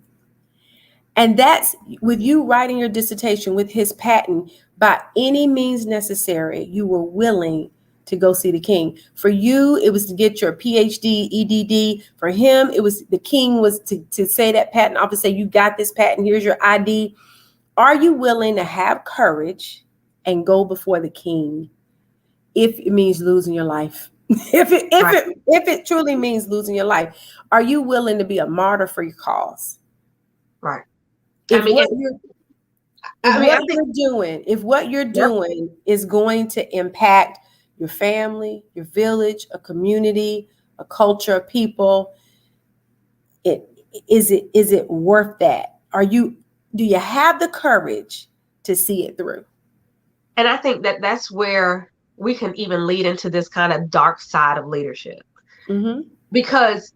And that's with you writing your dissertation with his patent. By any means necessary, you were willing to go see the king. For you, it was to get your PhD, EDD. For him, it was the king was to say that patent office, say, you got this patent, here's your ID. Are you willing to have courage and go before the king if it means losing your life? If it truly means losing your life, are you willing to be a martyr for your cause? Right. If what you're doing is going to impact your family, your village, a community, a culture of people, is it worth that? Do you have the courage to see it through? And I think that's where we can even lead into this kind of dark side of leadership. Mm-hmm. Because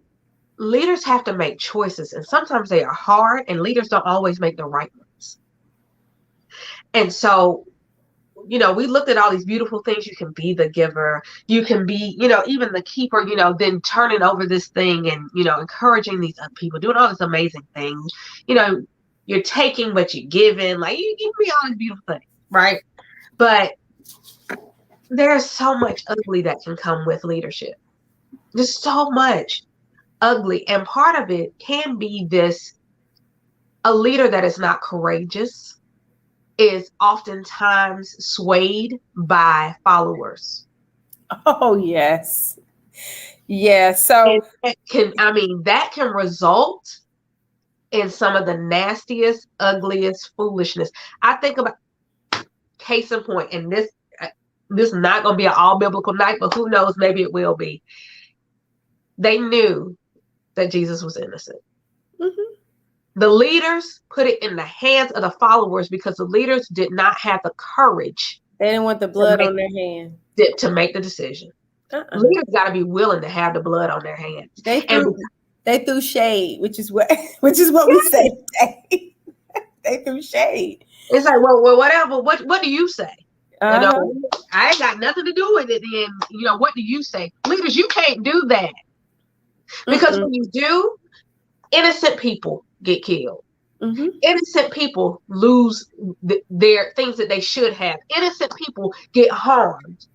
leaders have to make choices, and sometimes they are hard, and leaders don't always make the right ones. And so, we looked at all these beautiful things. You can be the giver, you can be, even the keeper, then turning over this thing and, encouraging these other people, doing all these amazing things. You're taking, but you're giving, like you can be all these beautiful things, right? But there's so much ugly that can come with leadership. There's so much ugly. And part of it can be a leader that is not courageous is oftentimes swayed by followers. Oh, yes. Yeah. And So, that can result in some of the nastiest, ugliest foolishness. I think about case in point, and this is not going to be an all biblical night, but who knows, maybe it will be. They knew that Jesus was innocent. mm-hmm. The leaders put it in the hands of the followers because the leaders did not have the courage. They didn't want the blood on their hand. To make the decision. Leaders got to be willing to have the blood on their hands. They threw shade, which is what we say today. They threw shade. It's like, well, whatever. What do you say? Uh-huh. I ain't got nothing to do with it. Then what do you say? Leaders, you can't do that because when you do, innocent people get killed. Mm-hmm. Innocent people lose their things that they should have. Innocent people get harmed.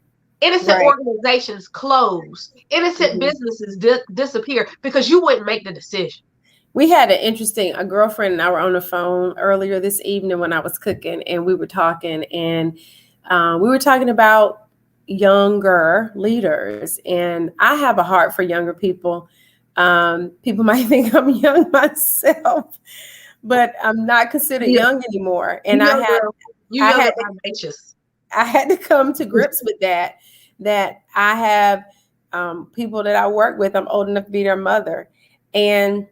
Innocent organizations close. Innocent businesses disappear because you wouldn't make the decision. We had a girlfriend and I were on the phone earlier this evening when I was cooking, and we were talking, and we were talking about younger leaders. And I have a heart for younger people. People might think I'm young myself, but I'm not considered young anymore. And I had to come to grips with that I have people that I work with. I'm old enough to be their mother. And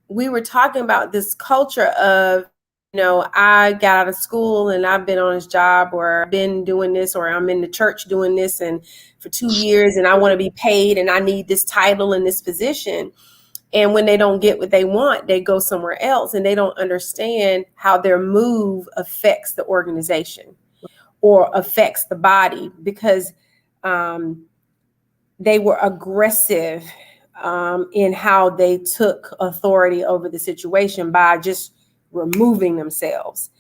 we were talking about this culture of, I got out of school and I've been on this job, or I've been doing this, or I'm in the church doing this and for 2 years, and I want to be paid and I need this title and this position. And when they don't get what they want, they go somewhere else, and they don't understand how their move affects the organization or affects the body, because they were aggressive in how they took authority over the situation by just removing themselves,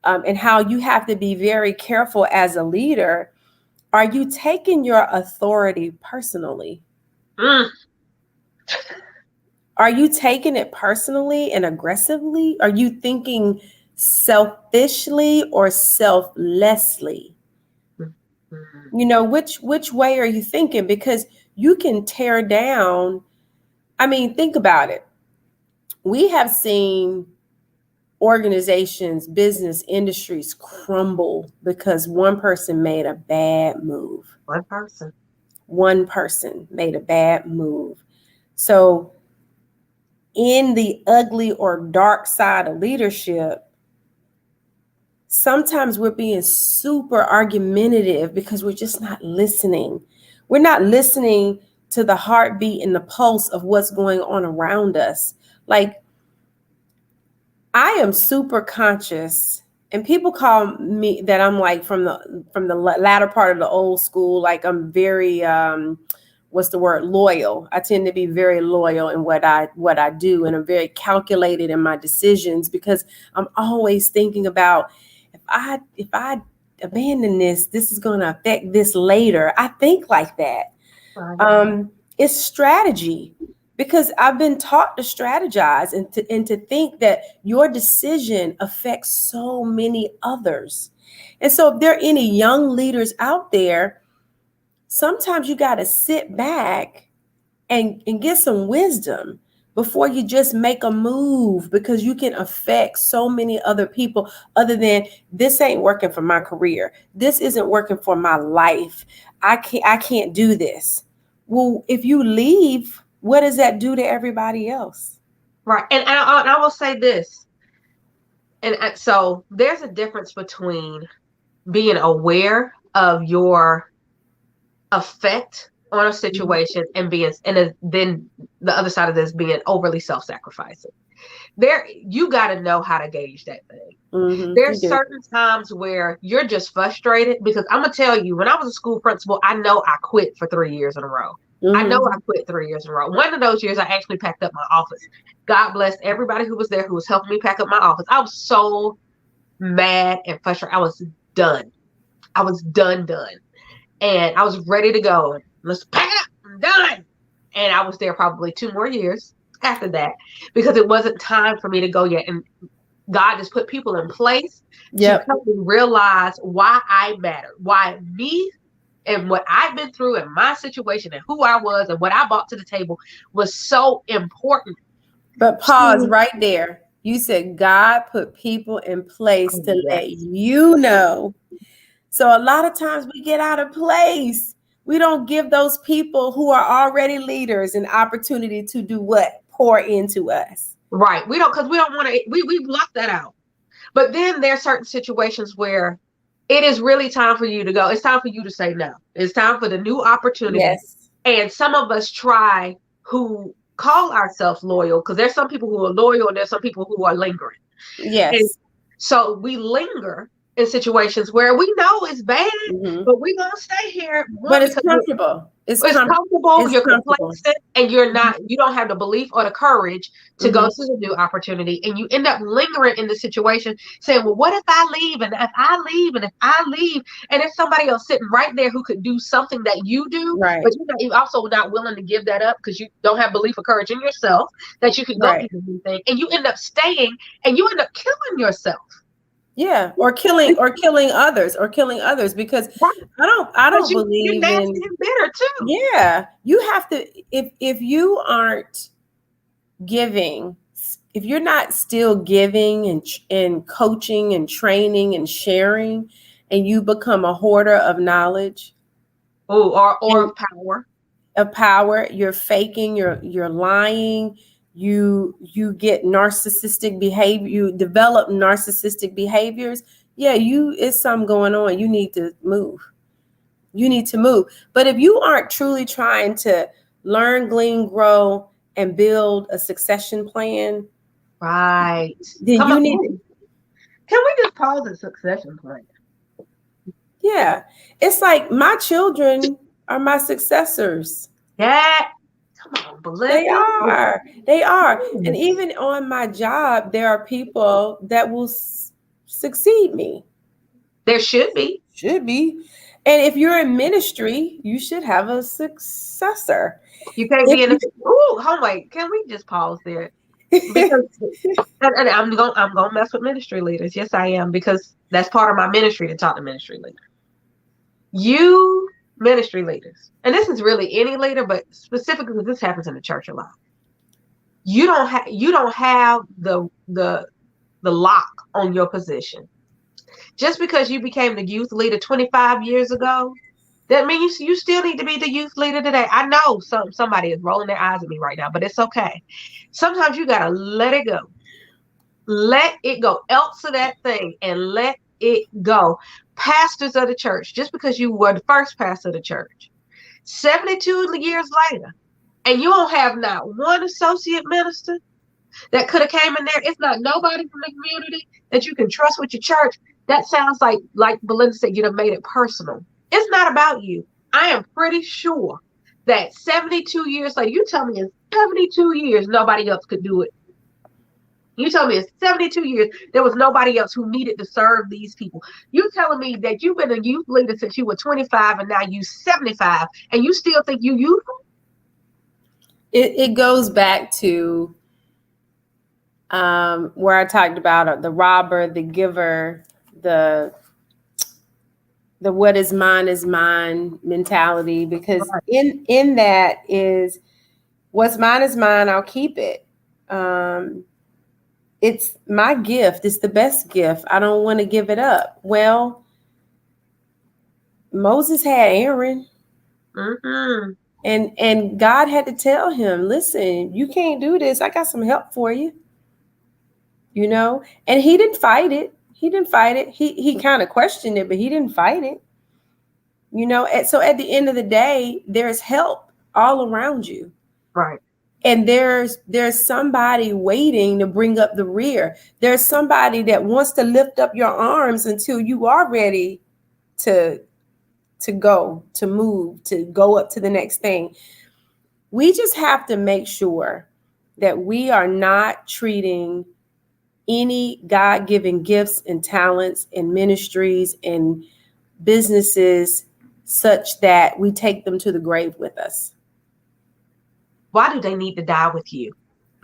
and how you have to be very careful as a leader. Are you taking your authority personally? Are you taking it personally and aggressively? Are you thinking selfishly or selflessly? Which way are you thinking? Because you can tear down. I mean, think about it. We have seen organizations, business industries crumble because one person made a bad move. One person made a bad move. So in the ugly or dark side of leadership, sometimes we're being super argumentative because we're just not listening. We're not listening to the heartbeat and the pulse of what's going on around us. Like, I am super conscious, and people call me that I'm like from the latter part of the old school. Like, I'm very, loyal. I tend to be very loyal in what I do. And I'm very calculated in my decisions because I'm always thinking about, if I abandon this is going to affect this later. I think like that. It's strategy, because I've been taught to strategize and to think that your decision affects so many others. And so if there are any young leaders out there, sometimes you got to sit back and get some wisdom before you just make a move, because you can affect so many other people other than, this ain't working for my career. This isn't working for my life. I can't do this. Well, if you leave, what does that do to everybody else? Right. And I will say this. And so there's a difference between being aware of your effect on a situation and then the other side of this being overly self-sacrificing. You got to know how to gauge that thing. There's certain times where you're just frustrated, because I'm gonna tell you, when I was a school principal, I know I quit for 3 years in a row. I know I quit 3 years in a row. One of those years, I actually packed up my office. God bless everybody who was there, who was helping me pack up my office. I was so mad and frustrated. I was done. I was done. And I was ready to go. Let's pack it up. I'm done. And I was there probably 2 more years after that, because it wasn't time for me to go yet. And God just put people in place to help me realize why I matter, why me and what I've been through and my situation and who I was and what I brought to the table was so important. But pause right there. You said God put people in place to let you know. So a lot of times we get out of place. We don't give those people who are already leaders an opportunity to do what? Pour into us. Right. We don't, because we don't want to, we block that out. But then there are certain situations where it is really time for you to go. It's time for you to say no. It's time for the new opportunity. Yes. And some of us try, who call ourselves loyal, because there's some people who are loyal and there's some people who are lingering. Yes. And so we linger in situations where we know it's bad, but we're going to stay here. But it's comfortable. It's comfortable. You're complacent, and you don't have the belief or the courage to go to the new opportunity. And you end up lingering in the situation saying, well, what if I leave? And if I leave, and if I leave, and there's somebody else sitting right there who could do something that you do, but you're also not willing to give that up because you don't have belief or courage in yourself that you can go do the new thing. And you end up staying, and you end up killing yourself. Yeah, or killing others, because I don't believe you're nasty and bitter too. Yeah, you have to, if you aren't giving, if you're not still giving and coaching and training and sharing, and you become a hoarder of knowledge, or of power, you're faking, you're lying. You get narcissistic behavior, you develop narcissistic behaviors. Yeah, it's something going on. You need to move. But if you aren't truly trying to learn, glean, grow, and build a succession plan, right, then can we just pause the succession plan? Yeah. It's like my children are my successors. Yeah. Come on, Belinda. They are. And even on my job, there are people that will succeed me. There should be. And if you're in ministry, you should have a successor. You can't be in wait, can we just pause there? Because and I'm gonna mess with ministry leaders. Yes, I am, because that's part of my ministry, to talk to ministry leaders. You ministry leaders, and this is really any leader, but specifically this happens in the church a lot. You don't have the lock on your position. Just because you became the youth leader 25 years ago, that means you still need to be the youth leader today. I know somebody is rolling their eyes at me right now, but it's okay. Sometimes you gotta let it go. Let it go. Answer that thing and let it go. Pastors of the church, just because you were the first pastor of the church, 72 years later, and you don't have not one associate minister that could have came in there. It's not nobody from the community that you can trust with your church. That sounds like Belinda said, you'd have made it personal. It's not about you. I am pretty sure that 72 years later, you tell me in 72 years, nobody else could do it. You tell me in 72 years, there was nobody else who needed to serve these people. You telling me that you've been a youth leader since you were 25 and now you 75 and you still think you youthful? It goes back to where I talked about the robber, the giver, the what is mine mentality, because in that is what's mine is mine, I'll keep it. It's my gift. It's the best gift. I don't want to give it up. Well, Moses had Aaron. And God had to tell him, listen, you can't do this. I got some help for you. You know, and he didn't fight it. He kind of questioned it, but he didn't fight it. And so at the end of the day, there's help all around you. Right. And there's somebody waiting to bring up the rear. There's somebody that wants to lift up your arms until you are ready to move, to go up to the next thing. We just have to make sure that we are not treating any God-given gifts and talents and ministries and businesses such that we take them to the grave with us. Why do they need to die with you?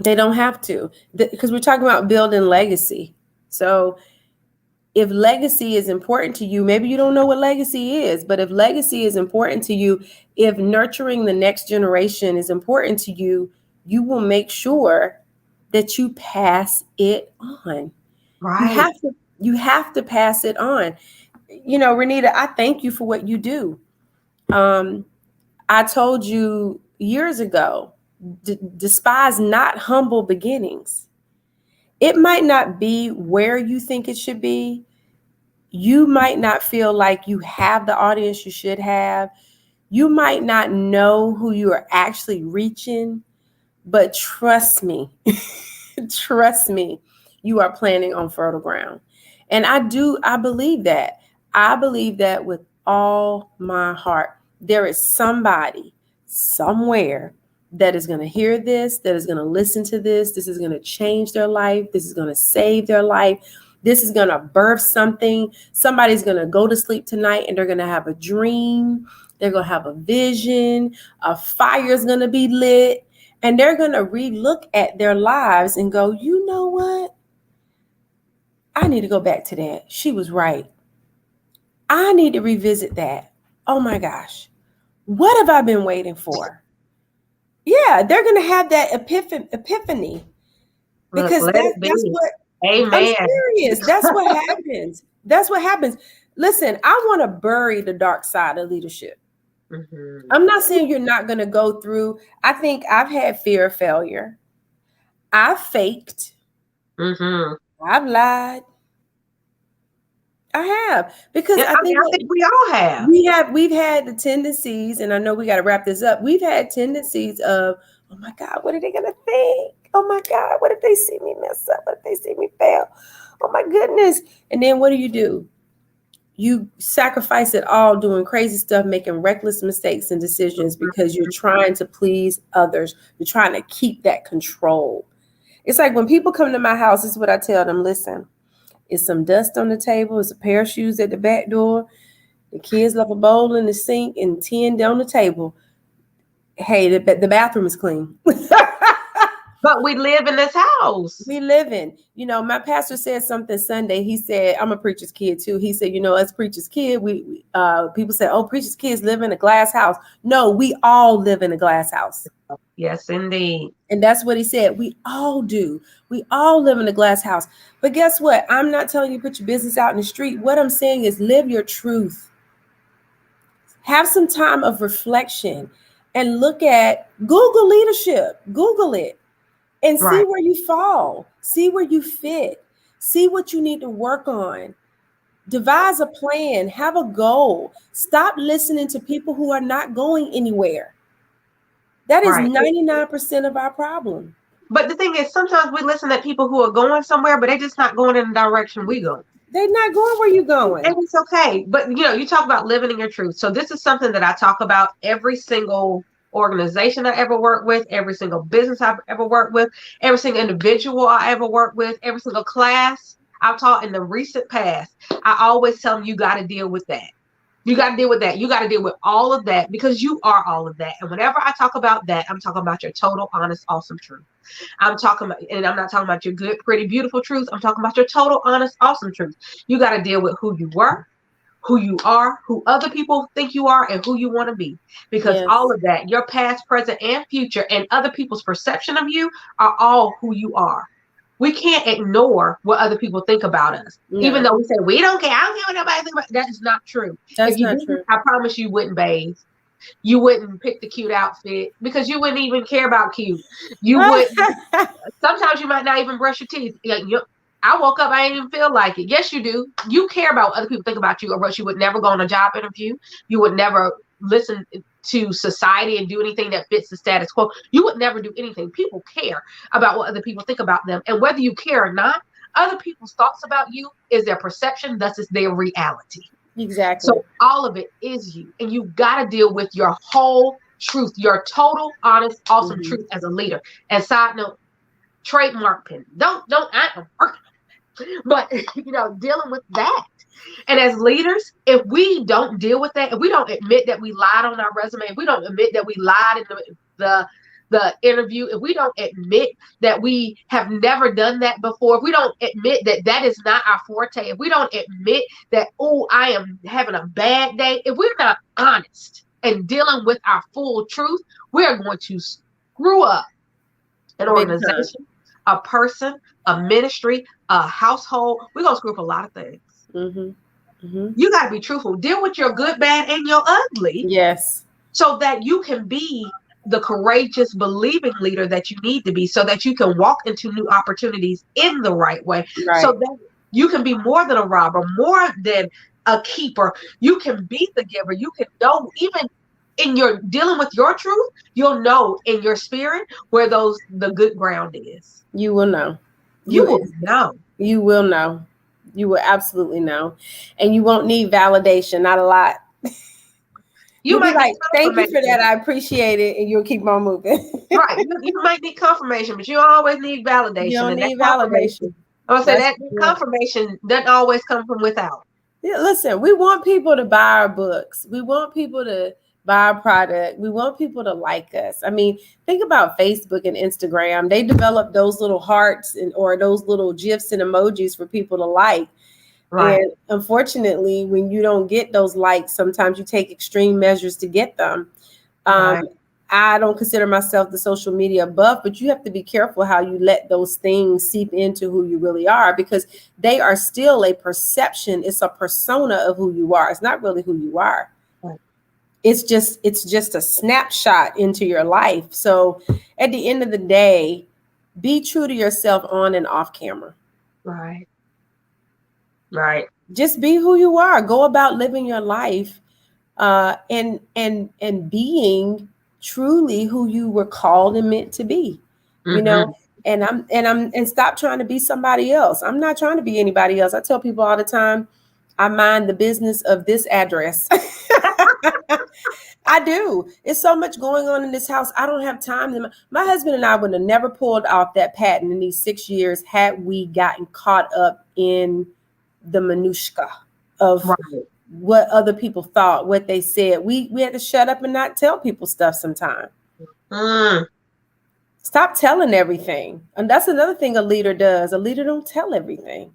They don't have to, because we're talking about building legacy. So if legacy is important to you, maybe you don't know what legacy is, but if legacy is important to you, if nurturing the next generation is important to you, you will make sure that you pass it on. Right. You have to pass it on. Renita, I thank you for what you do. I told you years ago, despise not humble beginnings. It might not be where you think it should be. You might not feel like you have the audience you should have. You might not know who you are actually reaching, but trust me, trust me, you are planting on fertile ground. And I believe that. I believe that with all my heart. There is somebody somewhere that is going to hear this, that is going to listen to this. This is going to change their life. This is going to save their life. This is going to birth something. Somebody's going to go to sleep tonight and they're going to have a dream. They're going to have a vision. A fire is going to be lit. And they're going to re-look at their lives and go, you know what? I need to go back to that. She was right. I need to revisit that. Oh my gosh. What have I been waiting for? Yeah, they're going to have that epiphany. Because that's what, Amen. I'm serious. That's what happens. That's what happens. Listen, I want to bury the dark side of leadership. Mm-hmm. I'm not saying you're not going to go through. I think I've had fear of failure. I've faked. Mm-hmm. I've lied. I have, because I think we all have. We've had the tendencies, and I know we got to wrap this up. We've had tendencies of, oh my God, what are they going to think? Oh my God, what if they see me mess up? What if they see me fail? Oh my goodness. And then what do? You sacrifice it all doing crazy stuff, making reckless mistakes and decisions because you're trying to please others. You're trying to keep that control. It's like when people come to my house, this is what I tell them. Listen, it's some dust on the table. It's a pair of shoes at the back door. The kids left a bowl in the sink and 10 down the table. Hey, the bathroom is clean. But we live in this house. We live in. My pastor said something Sunday. He said, I'm a preacher's kid too. He said, us preacher's kid, we people say, oh, preacher's kids live in a glass house. No, we all live in a glass house. Yes, indeed. And that's what he said. We all do. We all live in a glass house. But guess what? I'm not telling you to put your business out in the street. What I'm saying is live your truth. Have some time of reflection and look at Google leadership. Google it. And see where you fall, see where you fit, see what you need to work on. Devise a plan, have a goal. Stop listening to people who are not going anywhere. That is 99% of our problem. But the thing is, sometimes we listen to people who are going somewhere, but they're just not going in the direction we go. They're not going where you're going. And it's okay. But, you talk about living in your truth. So this is something that I talk about every single organization I ever worked with, every single business I've ever worked with, every single individual I ever worked with, every single class I've taught in the recent past. I always tell them you got to deal with that. You got to deal with that. You got to deal with all of that because you are all of that. And whenever I talk about that, I'm talking about your total, honest, awesome truth. I'm not talking about your good, pretty, beautiful truth. I'm talking about your total, honest, awesome truth. You got to deal with who you were, who you are, who other people think you are, and who you want to be. Because all of that, your past, present, and future, and other people's perception of you are all who you are. We can't ignore what other people think about us. No. Even though we say, we don't care. I don't care what nobody thinks about. That is not true. That's not true. I promise you wouldn't bathe. You wouldn't pick the cute outfit because you wouldn't even care about cute. You wouldn't. Sometimes you might not even brush your teeth. I woke up, I didn't even feel like it. Yes, you do. You care about what other people think about you, or else you would never go on a job interview. You would never listen to society and do anything that fits the status quo. You would never do anything. People care about what other people think about them. And whether you care or not, other people's thoughts about you is their perception, thus is their reality. Exactly. So all of it is you. And you got to deal with your whole truth, your total, honest, awesome truth as a leader. And side note, trademark pen. I am working. But, dealing with that. And as leaders, if we don't deal with that, if we don't admit that we lied on our resume, if we don't admit that we lied in the interview, if we don't admit that we have never done that before, if we don't admit that that is not our forte, if we don't admit that, oh, I am having a bad day, if we're not honest and dealing with our full truth, we're going to screw up an organization, a person, a ministry, a household. We're going to screw up a lot of things. You got to be truthful. Deal with your good, bad, and your ugly. Yes. So that you can be the courageous, believing leader that you need to be, so that you can walk into new opportunities in the right way. Right. So that you can be more than a robber, more than a keeper. You can be the giver. You can know, even in your dealing with your truth, you'll know in your spirit where the good ground is. You will know. You will know. You will know. You will absolutely know. And you won't need validation, not a lot. You'll be like, thank you for that. I appreciate it. And you'll keep on moving. Right. You might need confirmation, but you don't always need validation. You don't need validation. I would say that confirmation doesn't always come from without. Yeah, listen, we want people to buy our books. We want people to buy our product. We want people to like us. I mean, think about Facebook and Instagram. They develop those little hearts or those little GIFs and emojis for people to like. Right. And unfortunately, when you don't get those likes, sometimes you take extreme measures to get them. Right. I don't consider myself the social media buff, but you have to be careful how you let those things seep into who you really are, because they are still a perception. It's a persona of who you are. It's not really who you are. Right. It's just a snapshot into your life. So at the end of the day, be true to yourself on and off camera. Right. Right. Just be who you are. Go about living your life and being truly who you were called and meant to be. You know, and stop trying to be somebody else. I'm not trying to be anybody else. I tell people all the time, I mind the business of this address. I do. It's so much going on in this house. I don't have time. My husband and I would have never pulled off that patent in these 6 years had we gotten caught up in the minutia of what other people thought, what they said. We had to shut up and not tell people stuff sometimes. Stop telling everything. And that's another thing a leader does. A leader don't tell everything.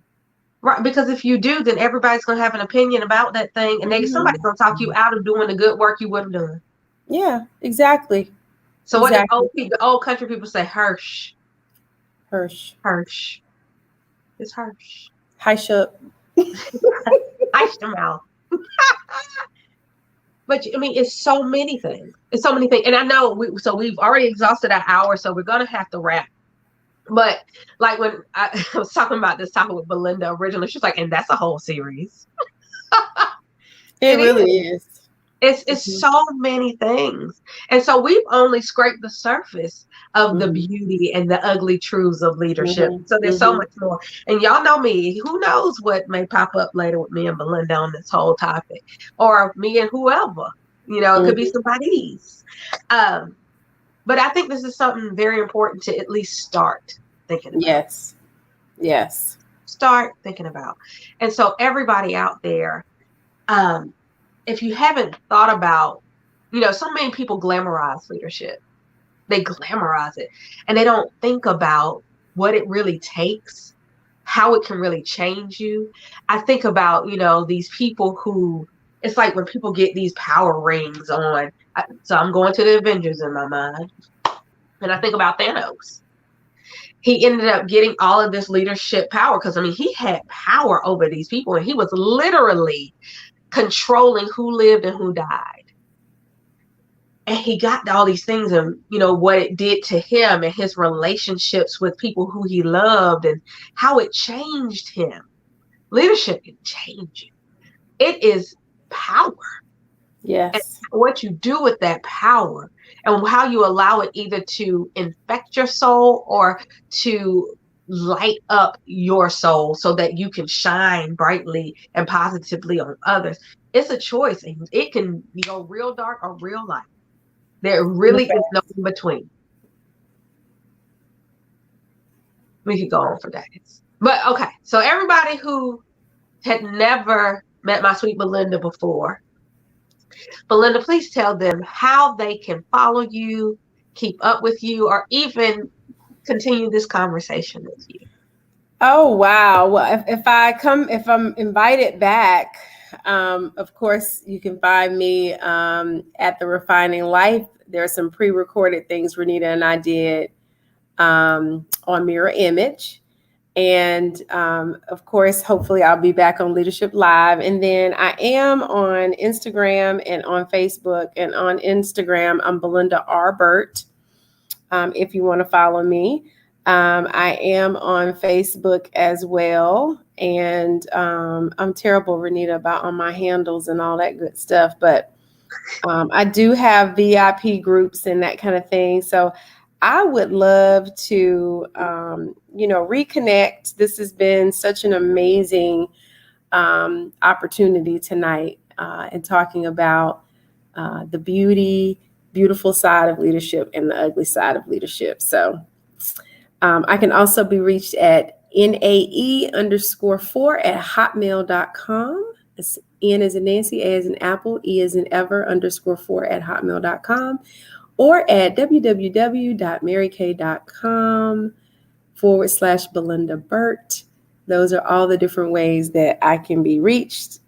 Right, because if you do, then everybody's going to have an opinion about that thing, and somebody's going to talk you out of doing the good work you would have done. Yeah, exactly. So what do the old country people say? Hirsch. Hirsch. It's Hirsch. Hush up. Hush your mouth. But I mean, it's so many things. And I know we've already exhausted our hour, so we're going to have to wrap. But like when I was talking about this topic with Belinda originally, she's like, and that's a whole series. It really is. It's so many things. And so we've only scraped the surface of the beauty and the ugly truths of leadership. So there's so much more. And y'all know me. Who knows what may pop up later with me and Belinda on this whole topic, or me and whoever. It could be somebody's. But I think this is something very important to at least start thinking about. Yes. Start thinking about. And so everybody out there, if you haven't thought about, so many people glamorize leadership. They glamorize it. And they don't think about what it really takes, how it can really change you. I think about, these people who, it's like when people get these power rings on. So I'm going to the Avengers in my mind. And I think about Thanos. He ended up getting all of this leadership power because, he had power over these people. And he was literally controlling who lived and who died. and he got all these things, and what it did to him and his relationships with people who he loved and how it changed him. Leadership can change you. It is power. And Yes. what you do with that power and how you allow it either to infect your soul or to light up your soul so that you can shine brightly and positively on others. It's a choice, and it can go real dark or real light. There really is no in between. We could go on for days. But okay, so everybody who had never met my sweet Belinda before, Belinda, please tell them how they can follow you, keep up with you, or even continue this conversation with you. Oh, wow. Well, if I'm invited back, of course, you can find me at The Refining Life. There are some pre-recorded things Renita and I did on Mirror Image. And of course, hopefully I'll be back on Leadership Live. And then I am on Instagram and on Facebook. And on Instagram, I'm Belinda R. Burt, if you want to follow me. I am on Facebook as well. And I'm terrible, Renita, about on my handles and all that good stuff. But I do have VIP groups and that kind of thing. So I would love to, reconnect. This has been such an amazing opportunity tonight in talking about the beautiful side of leadership and the ugly side of leadership. So I can also be reached at NAE_4 @ hotmail.com. N as in Nancy, A as in Apple, E as in Ever _4 @ hotmail.com. Or at www.maryk.com/Belinda Burt. Those are all the different ways that I can be reached.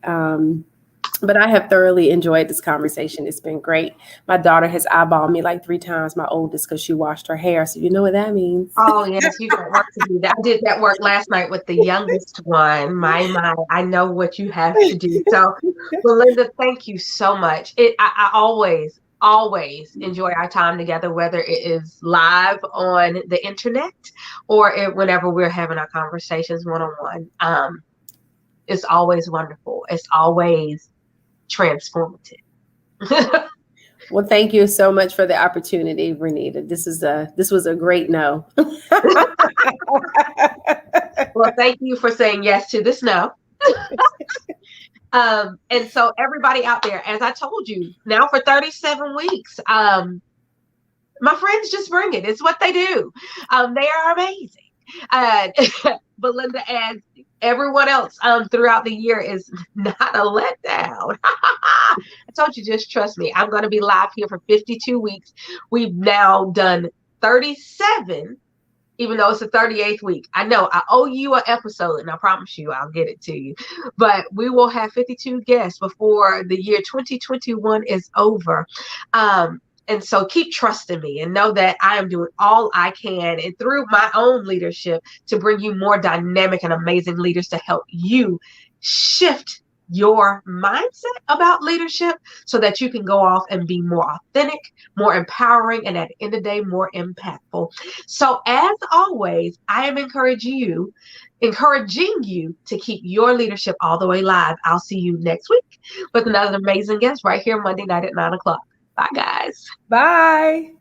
But I have thoroughly enjoyed this conversation. It's been great. My daughter has eyeballed me like 3 times, my oldest, because she washed her hair. So you know what that means. Oh, yes, you got work to do. I did that work last night with the youngest one. My, I know what you have to do. So, Belinda, thank you so much. I always enjoy our time together, whether it is live on the internet or whenever we're having our conversations one-on-one. It's always wonderful. It's always transformative. Well, thank you so much for the opportunity, Renita. This was a great no. Well, thank you for saying yes to this no. And so everybody out there, as I told you, now for 37 weeks, my friends just bring it. It's what they do. They are amazing. Belinda, as everyone else throughout the year, is not a letdown. I told you, just trust me. I'm going to be live here for 52 weeks. We've now done 37, even though it's the 38th week. I know I owe you an episode, and I promise you I'll get it to you. But we will have 52 guests before the year 2021 is over. And so keep trusting me and know that I am doing all I can and through my own leadership to bring you more dynamic and amazing leaders to help you shift your mindset about leadership so that you can go off and be more authentic, more empowering, and at the end of the day, more impactful. So as always, I am encouraging you to keep your leadership all the way live. I'll see you next week with another amazing guest right here Monday night at 9 o'clock. Bye, guys. Bye.